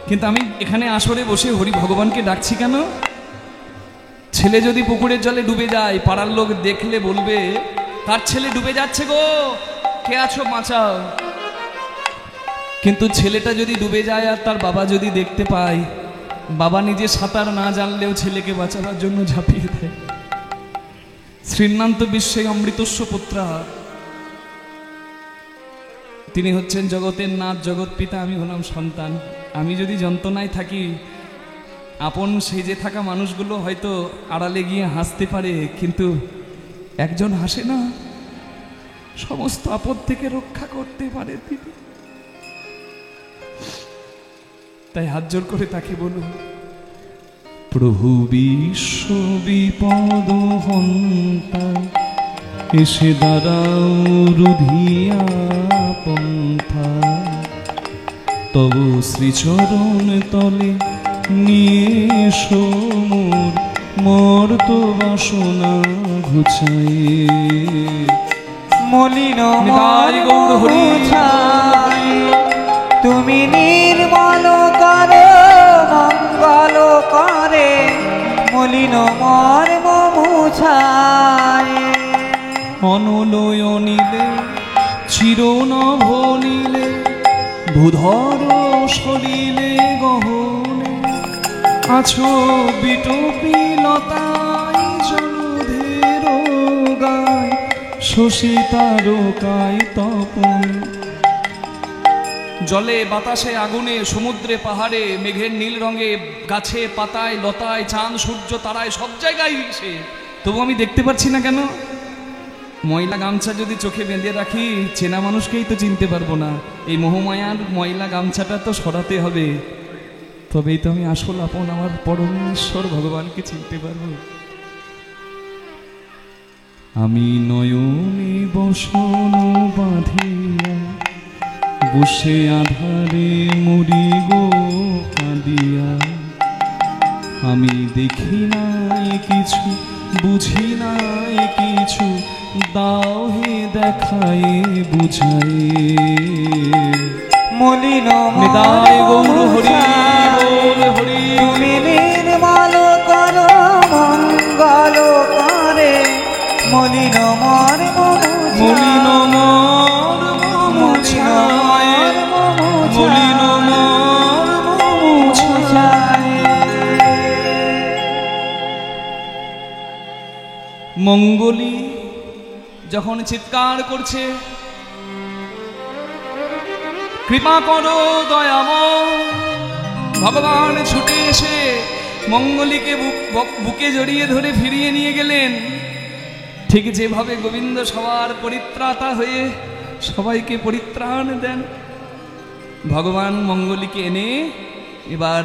A: কিন্তু আমি এখানে আসরে বসে হরি ভগবানকে ডাকছি কেন? ছেলে যদি পুকুরের জলে ডুবে যায়, পাড়ার লোক দেখলে বলবে তার ছেলে ডুবে যাচ্ছে গো, কে আছো বাঁচাও। কিন্তু ছেলেটা যদি ডুবে যায় আর তার বাবা যদি দেখতে পায়, বাবা নিজে সাঁতার না জানলেও ছেলেকে বাঁচাবার জন্য ঝাঁপিয়ে দেয়। শ্রীনান্ত বিশ্বে অমৃতস্ব পুত্রা, তিনি হচ্ছেন জগতের নাথ, জগৎ পিতা, আমি হলাম সন্তান। আমি যদি যন্ত্রণায় থাকি, আপন সেজে থাকা মানুষগুলো হয়তো আড়ালে গিয়ে হাসতে পারে, কিন্তু একজন হাসে না, সমস্ত আপদ থেকে রক্ষা করতে পারে তিনি। তাই হাত জোর করে তাকে বলুন, প্রভু বিশ্ব বিপদ হন্তা, এসে দাঁড়াও রুধিয়া পন্থা। তব শ্রীচরণ তলে নিয়ে মোর মর্ত বাসনা ঘুচায়ে।
B: মলিন মর্ম মুছায়। তুমি নির্মল করো মঙ্গল করে, মলিন মর্ম মুছায়।
A: অনলয়নিলে চিরনভ নীলে, ভূধর সলিলে গহনে, আছো বিটপি লতায় জলধের গায়, শশী তারকায় তপন। জলে বাতাসে আগুনে সমুদ্রে পাহাড়ে মেঘের নীল রঙে গাছে পাতায় লতায় চাঁদ সূর্য তারায় সব জায়গায় সে, তবু আমি দেখতে পাচ্ছি না কেন? ময়লা গামছা যদি চোখে বেঁধে রাখি চেনা মানুষকেই তো চিনতে পারবো না, এই মোহমায়ার ময়লা গামছাটা তো সরাতে হবে, তবেই তো আমি আসল আপন আমার পরমেশ্বর ভগবানকে চিনতে পারবো। আমি নয়নে বসন বাঁধিয়া বসে আধারে মরি গো কাঁদিয়া, আমি দেখি নাই কিছু বুঝি নাই কিছু, দাও হে দেখায় বুঝায়।
B: মলিন
A: নিতাই গৌর হরি বল হরি।
B: তুমি নির্মল করো মঙ্গল করে, মলিন মর্ম
A: মলিন মর্ম মুছায়, মলিন মর্ম মুছায়। মঙ্গলী যখন চিৎকার করছে, কৃপা করো দয়াময়, ভগবান ছুটে এসে মঙ্গলীকে বুকে জড়িয়ে ধরে ফিরিয়ে নিয়ে গেলেন। ঠিক যেভাবে গোবিন্দ সবার পরিত্রাতা হয়ে সবাইকে পরিত্রাণ দেন, ভগবান মঙ্গলীকে এনে এবার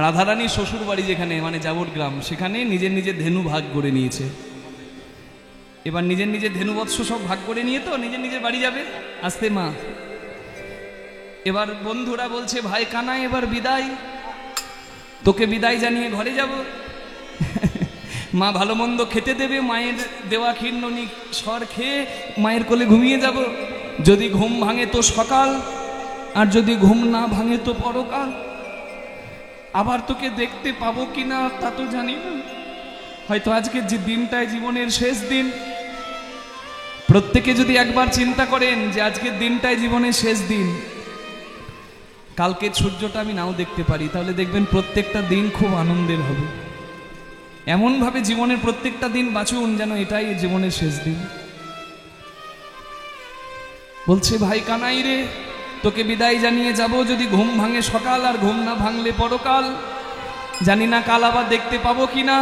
A: রাধারানী শ্বশুর বাড়ি যেখানে মানে জাবর গ্রাম, সেখানে নিজের নিজের ধেনু ভাগ করে নিয়েছে। এবার নিজের নিজের ধেনু বৎস সব ভাগ করে নিয়ে তো নিজের নিজের বাড়ি যাবে। আসতে মা, এবার বন্ধুরা বলছে ভাই কানাই এবার বিদায়, তোকে বিদায় জানিয়ে ঘরে যাব। মা ভালো মন্দ খেতে দেবে, মায়ের দেওয়া ক্ষীর্ণনি সর খেয়ে মায়ের কোলে ঘুমিয়ে যাব। যদি ঘুম ভাঙে তো সকাল, আর যদি ঘুম না ভাঙে তো পরকাল। আবার তোকে দেখতে পাবো কিনা তা তো জানি না, হয়তো আজকের যে দিনটাই জীবনের শেষ দিন। প্রত্যেকে যদি একবার চিন্তা করেন যে আজকের দিনটাই জীবনের শেষ দিন, কালকের সূর্যটা আমি নাও দেখতে পারি, তাহলে দেখবেন প্রত্যেকটা দিন খুব আনন্দের হবে। এমনভাবে জীবনের প্রত্যেকটা দিন বাঁচুন যেন এটাই জীবনের শেষ দিন। বলছে ভাই কানাই রে, তোকে বিদায় জানিয়ে যাব, যদি ঘুম ভাঙে সকাল আর ঘুম না ভাঙলে পরকাল। জানি না কাল আবার দেখতে পাবো কিনা,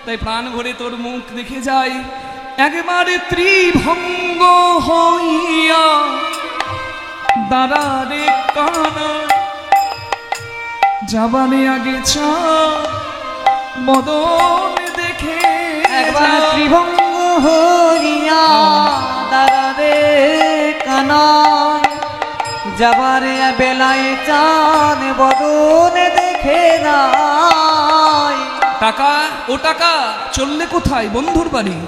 A: তাই প্রাণ ভরে তোর মুখ দেখে যাই। একবারে ত্রিভঙ্গ হইয়া দাঁড়ারে কানা, যাবারে আগে চা বদন দেখে।
B: একবার ত্রিভঙ্গ হইয়া দাঁড়ারে কানা, যাবারে বেলায় চাঁদ বদন দেখে নাই।
A: টাকা ও টাকা চললে কোথায়? বন্ধুর বাড়ি।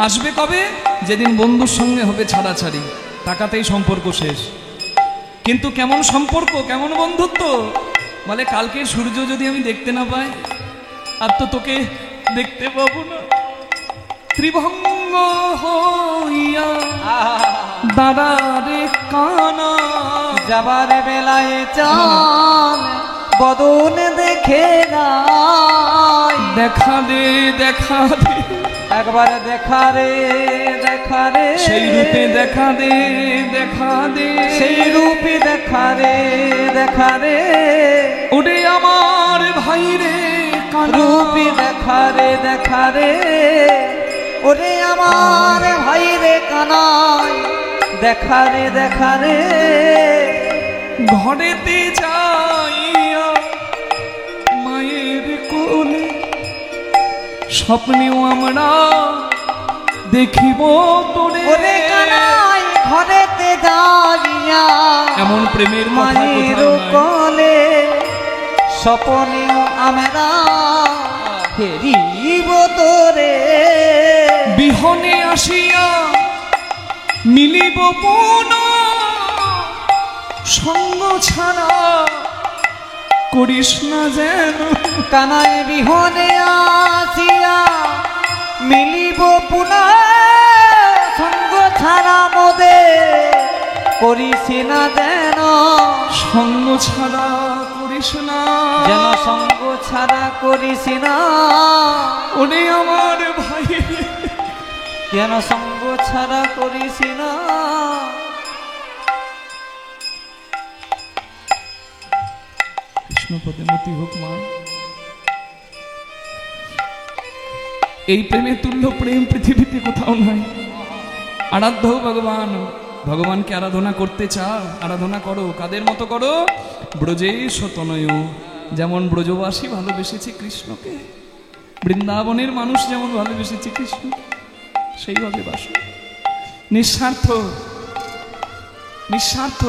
A: আসবে কবে? যেদিন বন্ধুর সঙ্গে হবে ছাড়াছাড়ি, টাকাতেই সম্পর্ক শেষ। কিন্তু কেমন সম্পর্ক, কেমন বন্ধুত্ব? বলে কালকে সূর্য যদি আমি দেখতে না পাই, আর তো তোকে দেখতে পাবো না। ত্রিভঙ্গ হইয়া দাঁড়ারে কানা,
B: যাবার বেলায় চাঁদ বদন দেখে নাই।
A: দেখা দে দেখা দে,
B: একবার দেখা রে দেখা রে,
A: সেই রূপে দেখা দে দেখা দে,
B: সেই রূপে দেখা রে দেখা রে।
A: ওরে আমার ভাই রে কানা,
B: রূপে দেখা রে দেখা রে, ওরে আমার ভাই রে কানাই, দেখা রে দেখা রে।
A: ঘরেতে যাইয়া মায়ের কোলে স্বপ্নেও আমরা দেখিব তোরে।
B: ওরে কানাই ঘরেতে যাইয়া
A: এমন প্রেমের
B: মায়ের কোলে স্বপ্নেও আমরা ফেরিব তোরে।
A: বিহনে আসিয়া মিলিব পুনঃ, সঙ্গ ছাড়া করিস না যেন।
B: কানাই বিহনে আসিয়া মিলিব পুনঃ, সঙ্গ ছাড়া মোদে করিস না যেন।
A: সঙ্গ ছাড়া করিস না
B: যেন, সঙ্গ ছাড়া করিস না।
A: ওরে আমার ভাই,
B: যেন সঙ্গ ছাড়া করিস না।
A: কৃষ্ণপদে মতি হোক মা। এই প্রেমে তুল্য প্রেম পৃথিবীতে কোথাও নাই। আরাধ্য ভগবান। ভগবানকে আরাধনা করতে চাও, আরাধনা করো। কাদের মতো করো? ব্রজেশ তনয়, যেমন ব্রজবাসী ভালোবেসেছে কৃষ্ণকে, বৃন্দাবনের মানুষ যেমন ভালোবেসেছে কৃষ্ণকে, সেইভাবে বাসো। নিঃস্বার্থ, নিঃস্বার্থ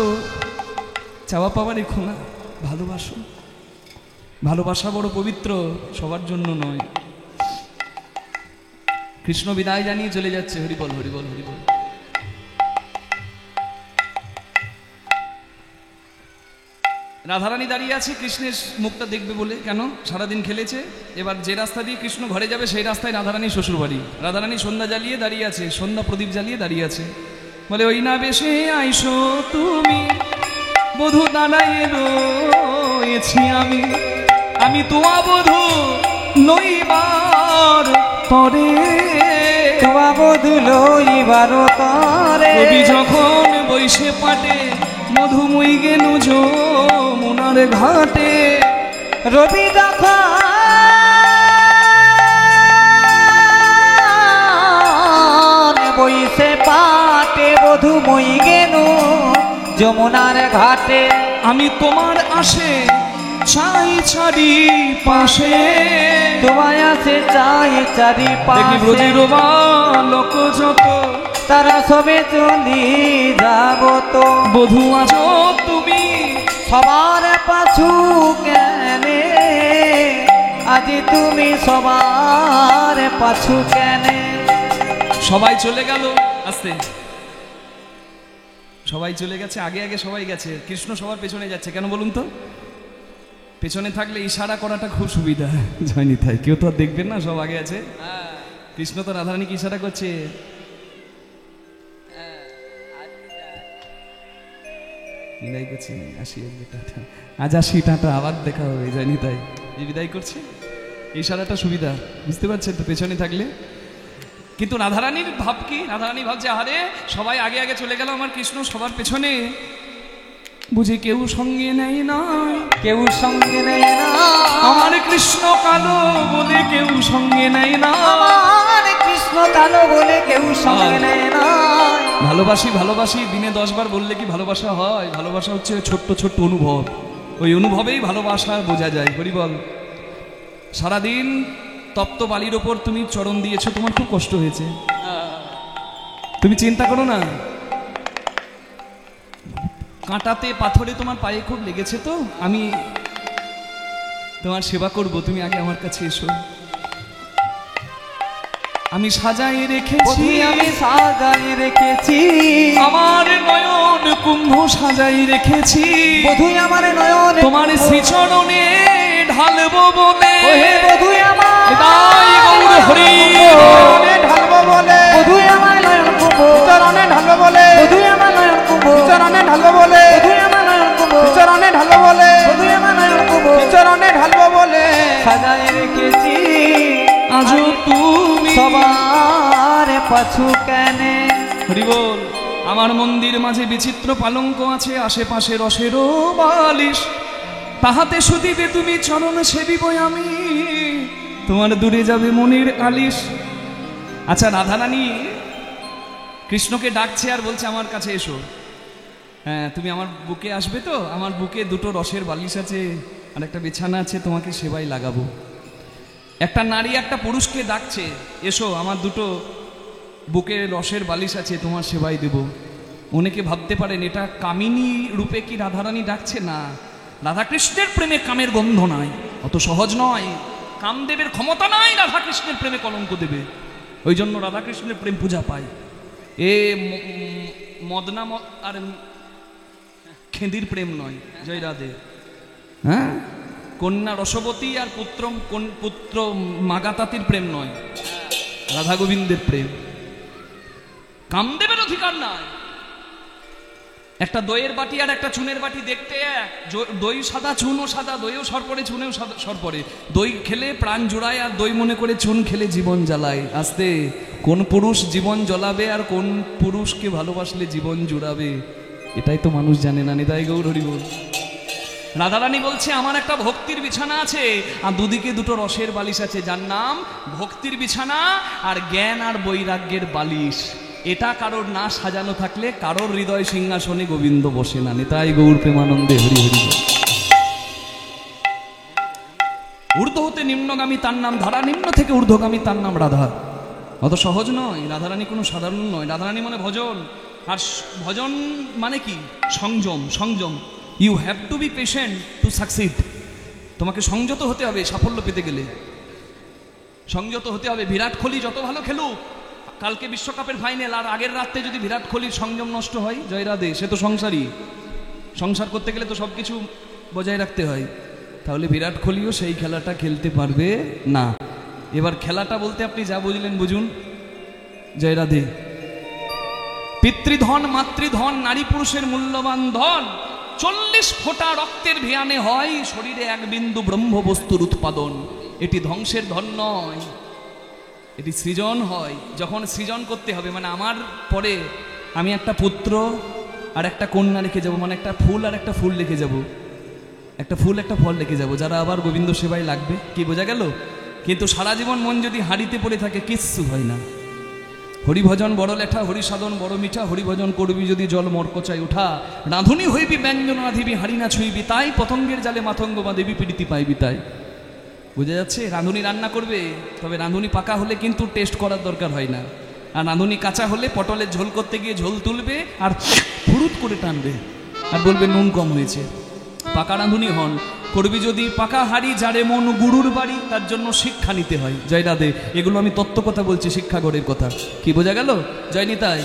A: চাওয়া পাওয়া রেখো না, ভালোবাসো। ভালোবাসা বড় পবিত্র, সবার জন্য নয়। কৃষ্ণ বিদায় জানিয়ে চলে যাচ্ছে। হরিবল হরিবল হরিবল। রাধারানী দাঁড়িয়ে আছে কৃষ্ণের মুখটা দেখবে বলে। কেন? সারাদিন খেলেছে, এবার যে রাস্তা দিয়ে কৃষ্ণ ঘরে যাবে সেই রাস্তায় রাধারানী শ্বশুর বাড়ি। রাধারানী সন্ধ্যা জ্বালিয়ে দাঁড়িয়ে আছে, সন্ধ্যা প্রদীপ জ্বালিয়ে দাঁড়িয়ে আছে। বলে ওই না বেশে আইসো তুমি, বধূ দাঁড়াইয়ে রয়েছি আমি, আমি তোমা বধূ লইবার তরে,
B: তোমা বধূ লইবার তরে।
A: কবি যখন বৈশে পাটে মধুময়ী গেনু যমুনার ঘাটে,
B: রবি যখন বইসে পাটে মধুময়ী গেনু যমুনার ঘাটে,
A: আমি তোমার আসে চাই চারি পাশে,
B: তোমায় আছে চাই চারি
A: দেখি ব্রজের
B: পাশে।
A: বালক যত
B: তারা সবে চলি যাব তো,
A: বধূ আছো তুমি
B: সবার পাছু কেনে, আজি তুমি সবার পাছু কেনে।
A: সবাই চলে গেল। আস্তে, সবাই চলে গেছে, আগে আগে সবাই গেছে, কৃষ্ণ সবার পেছনে যাচ্ছে। কেন বলুন তো? পেছনে থাকলে ইশারা করাটা খুব সুবিধা। জয়নি তাই কেউ তো আর দেখবেন না, সব আগে আছে। কৃষ্ণ তো রাধারানীকে ইশারা করছে। বিদায় করছি, আসি টাটা, আজ আসি টাটা, আবার দেখা হবে। জয়নি তাই যে বিদায় করছে, ইশারাটা সুবিধা, বুঝতে পারছেন তো পেছনে থাকলে। কিন্তু রাধারানীর ভাব কি? রাধারানী ভাবছে আহারে সবাই আগে আগে চলে গেল, আমার কৃষ্ণ সবার পেছনে, বুঝি কেউ সঙ্গে নেই না,
B: কেউ সঙ্গে নেই না,
A: আমার কৃষ্ণ কালো বলে কেউ সঙ্গে নেই না,
B: আমার কৃষ্ণ কালো বলে কেউ সঙ্গে নেই না।
A: ভালোবাসি ভালোবাসি দিনে 10 বার বললে কি ভালোবাসা হয়? ভালোবাসা হচ্ছে ছোট্ট ছোট্ট অনুভব, ওই অনুভবেই ভালোবাসা বোঝা যায়। হরি বল। সারাদিন তপ্ত বালির ওপর তুমি চরণ দিয়েছো, তোমার খুব কষ্ট হয়েছে, তুমি চিন্তা করো না। কাঁটাতে পাথরে তোমার পায়ে খুব লেগেছে, তো আমি তোমার সেবা করব, তুমি আগে আমার কাছে এসো। আমি সাজাই রেখেছি,
B: আমি সাজাই রেখেছি,
A: আমার নয়ন কুম্ভ সাজাই রেখেছি,
B: বধুই আমার নয়ন
A: তোমার শ্রীচরণে ঢালবো বলে,
B: বধুই আমার
A: হৃদয় গৌর হরি
B: ঢালবো বলে, বধুই আমার নয়ন কুম্ভ চরণে ঢালবো বলে, বধুই আমার নয়ন কুম্ভ চরণে ঢালবো বলে, বধুই আমার নয়ন কুম্ভ চরণে ঢালবো বলে, বধুই আমার নয়ন কুম্ভ চরণে ঢালবো বলে, সাজাই রেখেছি
A: আজও তুমি
B: সবার পাছু কেনে।
A: হরি বল। আমার মন্দির মাঝে বিচিত্র পালঙ্ক আছে, আশেপাশে রসেরও বালিশ, তাহাতে শুধিবে তুমি চরণ সেবিব আমি, তোমার দূরে যাবে মনের আলিশ। আচ্ছা, রাধারানী কৃষ্ণকে ডাকছে আর বলছে আমার কাছে এসো। হ্যাঁ, তুমি আমার বুকে আসবে তো? আমার বুকে দুটো রসের বালিশ আছে আর একটা বিছানা আছে, তোমাকে সেবাই লাগাবো। একটা নারী একটা পুরুষকে ডাকছে, এসো আমার দুটো বুকে রসের বালিশ আছে, তোমার সেবাই দেব। অনেকে ভাবতে পারেন এটা কামিনী রূপে কি রাধারানী ডাকছে? না, রাধাকৃষ্ণের প্রেমে কামের গন্ধ নাই, অত সহজ নয়। কামদেবের ক্ষমতা নাই রাধাকৃষ্ণের প্রেমে কলঙ্ক দেবে, ওই জন্য রাধাকৃষ্ণের প্রেম পূজা পায়। এ মদনা আর খেদির প্রেম নয়, জয় রাধে। হ্যাঁ, কন্যা রসবতী আর পুত্র মাগাতাতির প্রেম নয়, রাধা গোবিন্দের প্রেম। কামদেবের অধিকার নাই। একটা দইয়ের বাটি আর একটা চুনের বাটি দেখতে এক, দই সাদা চুনও সাদা, দইও সর পড়ে চুনেও সর পড়ে। দই খেলে প্রাণ জোড়ায় আর দই মনে করে চুন খেলে জীবন জ্বালায়। আস্তে, কোন পুরুষ জীবন জ্বলাবে আর কোন পুরুষকে ভালোবাসলে জীবন জুড়াবে, এটাই তো মানুষ জানে না। নিতাই গৌর হরি বল। রাধারানী বলছে আমার একটা ভক্তির বিছানা আছে আর দুদিকে দুটো রসের বালিশ আছে, যার নাম ভক্তির বিছানা আর জ্ঞান আর বৈরাগ্যের বালিশ। এটা কারোর না সাজানো থাকলে কারোর হৃদয় সিংহাসনে গোবিন্দ বসে না। নিতাই গৌর প্রেমানন্দে হরি হরি বল। ঊর্ধ্ব হতে নিম্নগামী তার নাম ধারা, নিম্ন থেকে ঊর্ধ্বগামী তার নাম রাধা। অত সহজ নয়, রাধারানী কোনো সাধারণ নয়। রাধারানী মানে ভজন, আর ভজন মানে কি? সংযম। সংযম। You have to be patient to succeed. তোমাকে সংযত হতে হবে সাফল্য পেতে গেলে, সংযত হতে হবে। বিরাট কোহলি যত ভালো খেলুক, কালকে বিশ্বকাপের ফাইনাল, আর আগের রাত্রে যদি বিরাট কোহলির সংযম নষ্ট হয়, জয় রাধে, সে তো সংসারী। সংসার করতে গেলে তো সব কিছু বজায় রাখতে হয়, তাহলে বিরাট কোহলিও সেই খেলাটা খেলতে পারবে না। এবার খেলাটা বলতে আপনি যা বুঝলেন বুঝুন। জয় রাধে। পিতৃধন, মাতৃধন, নারী পুরুষের মূল্যবান ধন, 40 ফোঁটা রক্তের ভিয়ানে হয় শরীরে 1 বিন্দু ব্রহ্ম বস্তুর উৎপাদন। এটি ধ্বংসের ধন নয়, এটি সৃজন হয়। যখন সৃজন করতে হবে, মানে আমার পরে আমি একটা পুত্র আর একটা কন্যা রেখে যাব, মানে একটা ফুল আর একটা ফুল রেখে যাব, একটা ফুল একটা ফল রেখে যাব, যারা আবার গোবিন্দ সেবায় লাগবে। কি বোঝা গেল? কিন্তু সারা জীবন মন যদি হাঁড়িতে পড়ে থাকে, কিচ্ছু হয় না। হরিভজন বড় লেঠা, হরিসাধন বড় মিঠা, হরিভজন করবি যদি জল মরকচায় উঠা, রাঁধুনি হইবি ব্যঞ্জন রাঁধিবি, হাঁড়ি না ছুঁইবি তাই, পতঙ্গের জালে মাতঙ্গ বা দেবী পীড়িতি পাইবি তাই। বুঝা যাচ্ছে? রাঁধুনি রান্না করবে, তবে রাঁধুনি পাকা হলে কিন্তু টেস্ট করার দরকার হয় না। আর রাঁধুনি কাঁচা হলে পটলের ঝোল করতে গিয়ে ঝোল তুলবে আর ফুরুত করে টানবে আর বলবে নুন কম হয়েছে। পাকা রাঁধুনি হন। করবি যদি পাকা হাড়ি, যারে মন গুরুর বাড়ি, তার জন্য শিক্ষা নিতে হয়। জয় রাধে। এগুলো আমি তত্ত্ব কথা বলছি, শিক্ষাগড়ের কথা। কি বোঝা গেল? জয় নিতাই।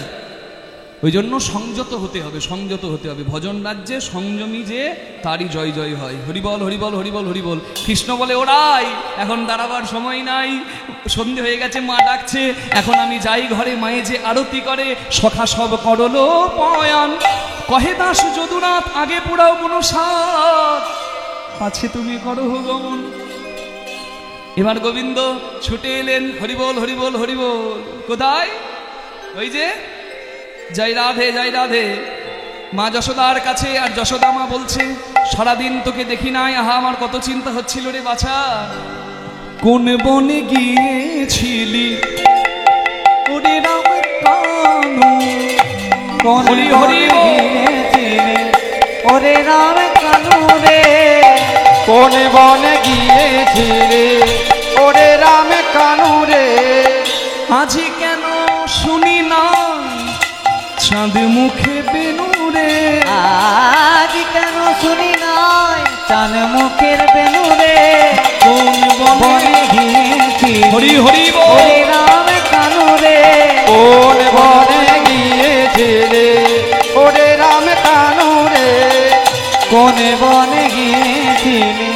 A: ওই জন্য সংযত হতে হবে, সংযত হতে হবে। ভজন রাজ্যে সংযমী যে, তারই জয় জয় হয়। হরিবল হরিবল হরিবল হরিবল। কৃষ্ণ বলে, ওরাই এখন দাঁড়াবার সময় নাই, সন্ধে হয়ে গেছে, মা ডাকছে, এখন আমি যাই ঘরে। মায়ে যে আরতি করে, সখা সব করলো পয়ান, কহে দাস যদুনাথ, আগে পোড়াও কোনো সাত, পাছে তুমি করো গমন। এবার গোবিন্দ ছুটে এলেন, হরিবল হরিবল হরিবল। কোথায়? ওই যে জয় রাধে জয় রাধে, মা যশোদার কাছে। আর যশোদা মা বলছে, সারাদিন তোকে দেখি নাই, আহা আমার কত চিন্তা হচ্ছিল রে বাছা। কোন বনে গিয়েছিলি ওরে রাম কানু,
B: হরি হরি গিয়েছিলে ওরে রাম কানু রে, কোন বনে গিয়েছিলে ওরে রাম কানু রে।
A: আজি কেন শুনি না চাঁদ মুখে বেনু রে,
B: আজ কেন শুনি নাই চাঁদ মুখের বেনু রে।
A: কোন
B: বনে গিয়েছি
A: হরি হরি
B: ওরে রাম কানু রে, কোন বনে গিয়েছিলে ওরে রাম কানু রে, কোন বনে গিয়েছিলে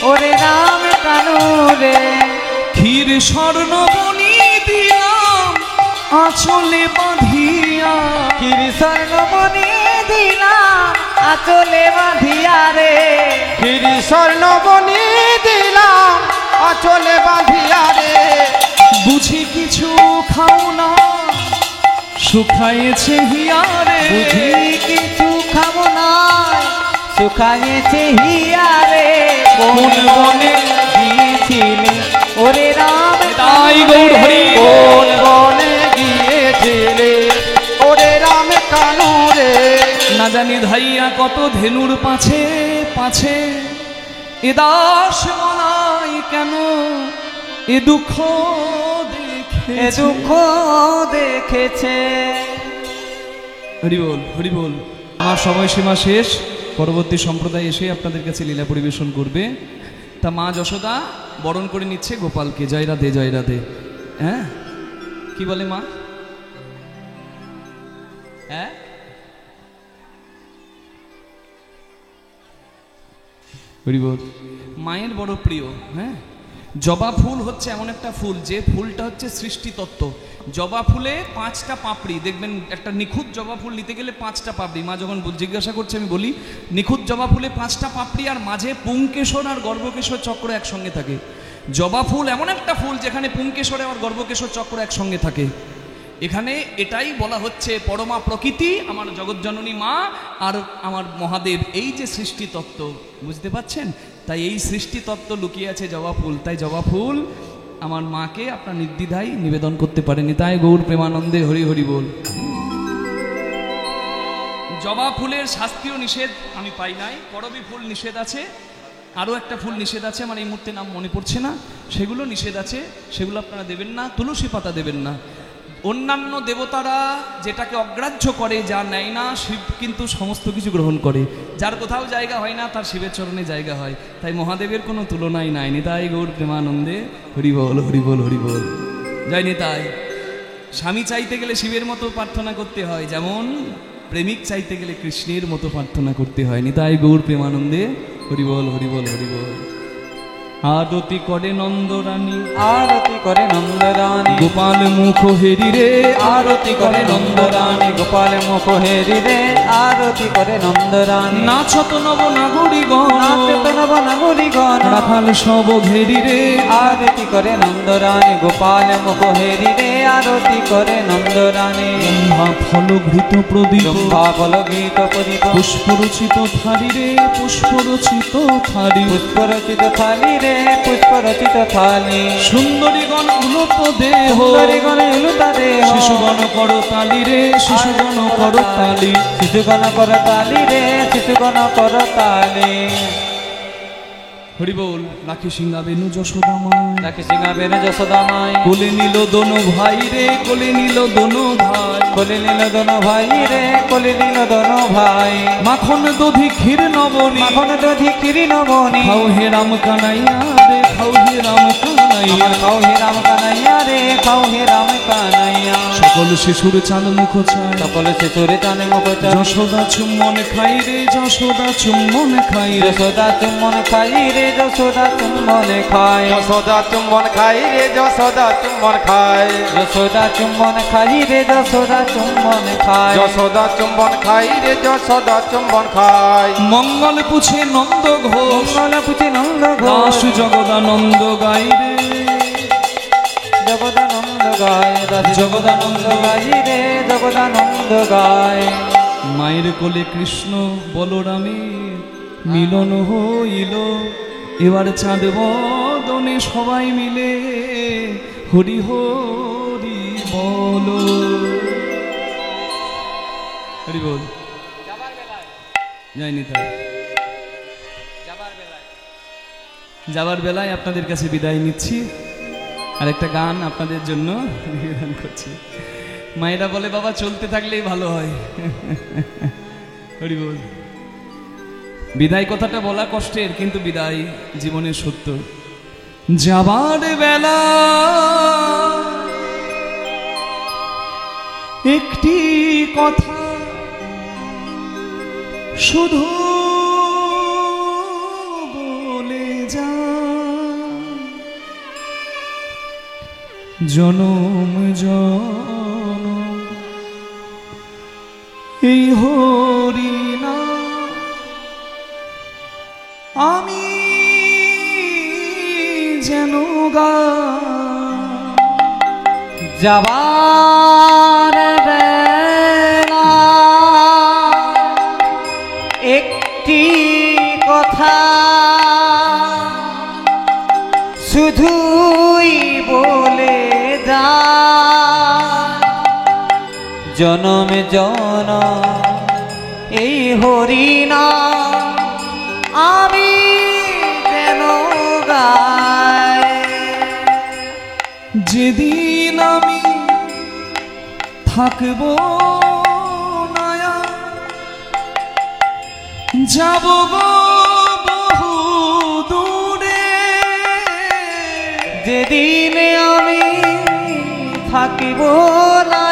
B: ওরে রাম কানু রে।
A: ক্ষীর স্বর্ণ বনি দিলাম আঁচলে বাঁধিয়া,
B: ক্ষীর স্বর্ণ বনি দিলাম আঁচলে বাঁধিয়া রে, ক্ষীর স্বর্ণ বনি দিলাম আঁচলে বাঁধিয়া রে।
A: বুঝি কিছু খাও না শুকায়েছে হিয়ারে,
B: বুঝি কিছু খাবো না শুকায়েছে হিয়ারে। কোন বনে গিয়েছিলে ওরে রাম
A: তাই গৌর হরি।
B: কোন বনে গিয়েছিলে ওরে রাম কানু রে।
A: না জানি ধাইয়া কত ধেনুর পাছে পাছে, এ দাস মনাই কেন এ দুঃখ দেখে,
B: এ দুঃখ দেখেছে।
A: হরি বল হরি বল। আমার সময়সীমা শেষ, পরবর্তী সম্প্রদায় এসে আপনাদের কাছে লীলা পরিবেশন করবে। তা মা যশোদা বরণ করে নিচ্ছে গোপালকে। জয় রাধে জয় রাধে। হ্যাঁ, কি বলে মা? হ্যাঁ, হরি বল। মায়ের বড় প্রিয়। হ্যাঁ, জবা ফুল হচ্ছে এমন একটা ফুল, যে ফুলটা হচ্ছে সৃষ্টি তত্ত্ব। জবা ফুলে 5টা পাপড়ি, দেখবেন একটা নিখুঁত জবা ফুল নিতে গেলে 5টা পাপড়ি। মা যখন জিজ্ঞাসা করছে আমি বলি, নিখুঁত জবা ফুলে 5টা পাপড়ি, আর মাঝে পুংকেশর আর গর্ভকেশর চক্র একসঙ্গে থাকে। জবা ফুল এমন একটা ফুল যেখানে পুংকেশরে আর গর্ভকেশর চক্র একসঙ্গে থাকে। এখানে এটাই বলা হচ্ছে, পরমা প্রকৃতি আমার জগৎজননী মা আর আমার মহাদেব, এই যে সৃষ্টি তত্ত্ব, বুঝতে পাচ্ছেন? তাই এই সৃষ্টি তত্ত্ব লুকিয়ে আছে জবা ফুল। তাই জবা ফুল আমার মাকে আপনার নির্দ্বিধায় নিবেদন করতে পারেনি। তাই গৌর প্রেমানন্দে হরি হরি বল। জবা ফুলের শাস্ত্রীয় নিষেধ আমি পাই নাই, করবী ফুল নিষেধ আছে, আরও একটা ফুল নিষেধ আছে, আমার এই মুহূর্তে নাম মনে পড়ছে না, সেগুলো নিষেধ আছে, সেগুলো আপনারা দেবেন না। তুলসী পাতা দেবেন না। অন্যান্য দেবতারা যেটাকে অগ্রাহ্য করে, যা নেয় না, শিব কিন্তু সমস্ত কিছু গ্রহণ করে। যার কোথাও জায়গা হয় না, তার শিবের চরণে জায়গা হয়। তাই মহাদেবের কোনো তুলনাই নাই। নিতাই গৌর প্রেমানন্দে হরি বল হরি বল হরি বল। জয় নিতাই। স্বামী চাইতে গেলে শিবের মতো প্রার্থনা করতে হয়, যেমন প্রেমিক চাইতে গেলে কৃষ্ণের মতো প্রার্থনা করতে হয়। নিতাই গৌর প্রেমানন্দে হরি বল হরি বল হরি বল। আরতি করে নন্দরানী,
B: আরতি করে নন্দরানী,
A: গোপাল মুখ হেরি রে,
B: আরতি করে নন্দরানী, গোপাল মুখ হেরি রে, আরতি করে নন্দরানী।
A: নাচত নব নাগরিগণ,
B: নাচত নব নাগরিগণ,
A: রাখাল সব ঘেরি রে,
B: আরতি করে নন্দরানী, গোপাল মুখ হেরি রে, আরতি করে নন্দরানী।
A: ব্রহ্মা ফলঘৃত প্রদীপ,
B: ব্রহ্মা ফলঘৃত প্রদীপ,
A: পুষ্পরচিত থালি রে, পুষ্পরচিত থালি,
B: পুষ্পরচিত থালি রে, পুষ্পরচিত থালি।
A: সুন্দরীগণ উলুত দেহ,
B: সুন্দরীগণ উলুত দেহ,
A: শিশুগণ কর তালি রে, শিশুগণ কর তালি,
B: শিশুগণ কর তালি রে, শিশুগণ কর তালি।
A: হরি বল। রাখি সিংহা বেনু যশোদামায়,
B: রাখি সিংহা বেনু যশোদামায়,
A: কোলে নিল দোনো ভাই রে, কোলে নিল দোনো ভাই,
B: কোলে নিল দোনো ভাই রে, কোলে নিল দোনো ভাই।
A: মাখন দধি ক্ষীর নবনী,
B: মাখন দধি ক্ষীর নবনী,
A: খাও হে রাম কানাইয়া রে, খাও হে রাম কানাইয়া,
B: খাও হে রাম কানাইয়া রে, খাও হে রাম কানাইয়া।
A: সকল শিশুর চাঁদ মুখ চায়,
B: সকল শিশুর চাঁদ মুখ চায়,
A: যশোদা চুম্বন খাই রে, যশোদা চুম্বন খাই রে,
B: যশোদা চুম্বন খাই রে, যশোদা চুম্বন খায়,
C: যশোদা চুম্বন খাই রে, যশোদা চুম্বন খায়,
B: যশোদা চুম্বন খাই রে, যশোদা চুম্বন খায়,
C: যশোদা চুম্বন খাই রে, যশোদা চুম্বন খায়।
A: মঙ্গল পুছে নন্দ ঘোষ,
B: মঙ্গল পুছে নন্দ
A: দাস
B: ঘোষ,
A: জগদানন্দ গাই রে,
B: জগদানন্দ গায়,
A: জগদানন্দ
B: গাই রে, জগদানন্দ গায়।
A: মায়ের কোলে কৃষ্ণ বলরামের মিলন হইল, এবার চাঁদ বদনে সবাই মিলে হরি হরি বলো। হরি বল। যাইনি তাই যাবার বেলায় আপনাদের কাছে বিদায় নিচ্ছি। আর একটা গান আপনাদের জন্য নিবেদন করছি। মায়েরা বলে বাবা চলতে থাকলেই ভালো হয়। হরি বল। বিদায় কথাটা বলা কষ্টের, কিন্তু বিদায় জীবনের সত্য। যাবার বেলা একটি কথা শুধু বলে যা, জনম জনম এই হরি নাম আমি যেন
B: যাবার বেলা একটি কথা শুধুই বলে যা, জনম জনম এই হরি নাম আমি যেন গাই।
A: যেদিন আমি থাকব না, যাব গো বহু দূরে,
B: যেদিন আমি থাকিব না,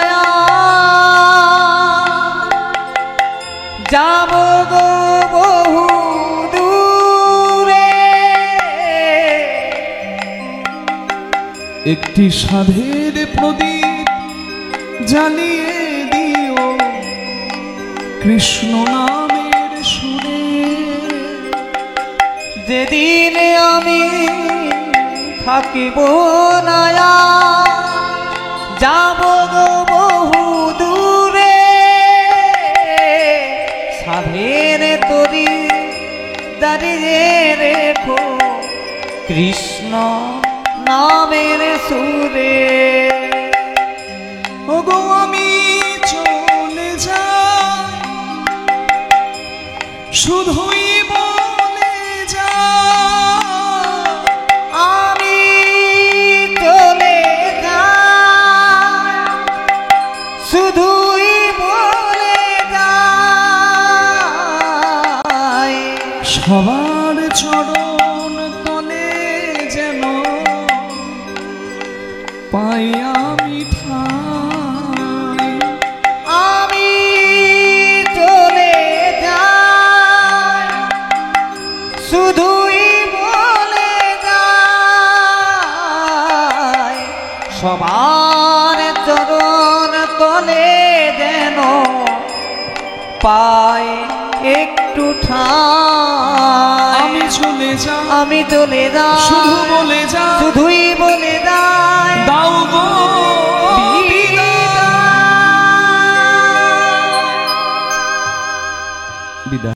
B: যাব গো বহু দূরে।
A: একটি সাধের প্রদীপ জ্বালিয়ে দিও কৃষ্ণ নামের সুরে,
B: যেদিন আমি থাকিব না, যাব গো বহু দূরে। সাধের তরি দাঁড়িয়ে রেখো কৃষ্ণ নামের সুরে।
A: ওগো আমি চলে যাই শুধুই বলে যাই,
B: আমি চলে যাই শুধুই বলে যাই,
A: সবার চরণ তলে যেন পাই আমি ঠাঁই।
B: আমি চলে যাই শুধুই বলে যাই, সবার চরণ তলে যেন পাই একটু ঠাঁই।
A: আমি চলে যাই
B: আমি চলে যাই
A: শুধু বলে যাই,
B: শুধুই বলে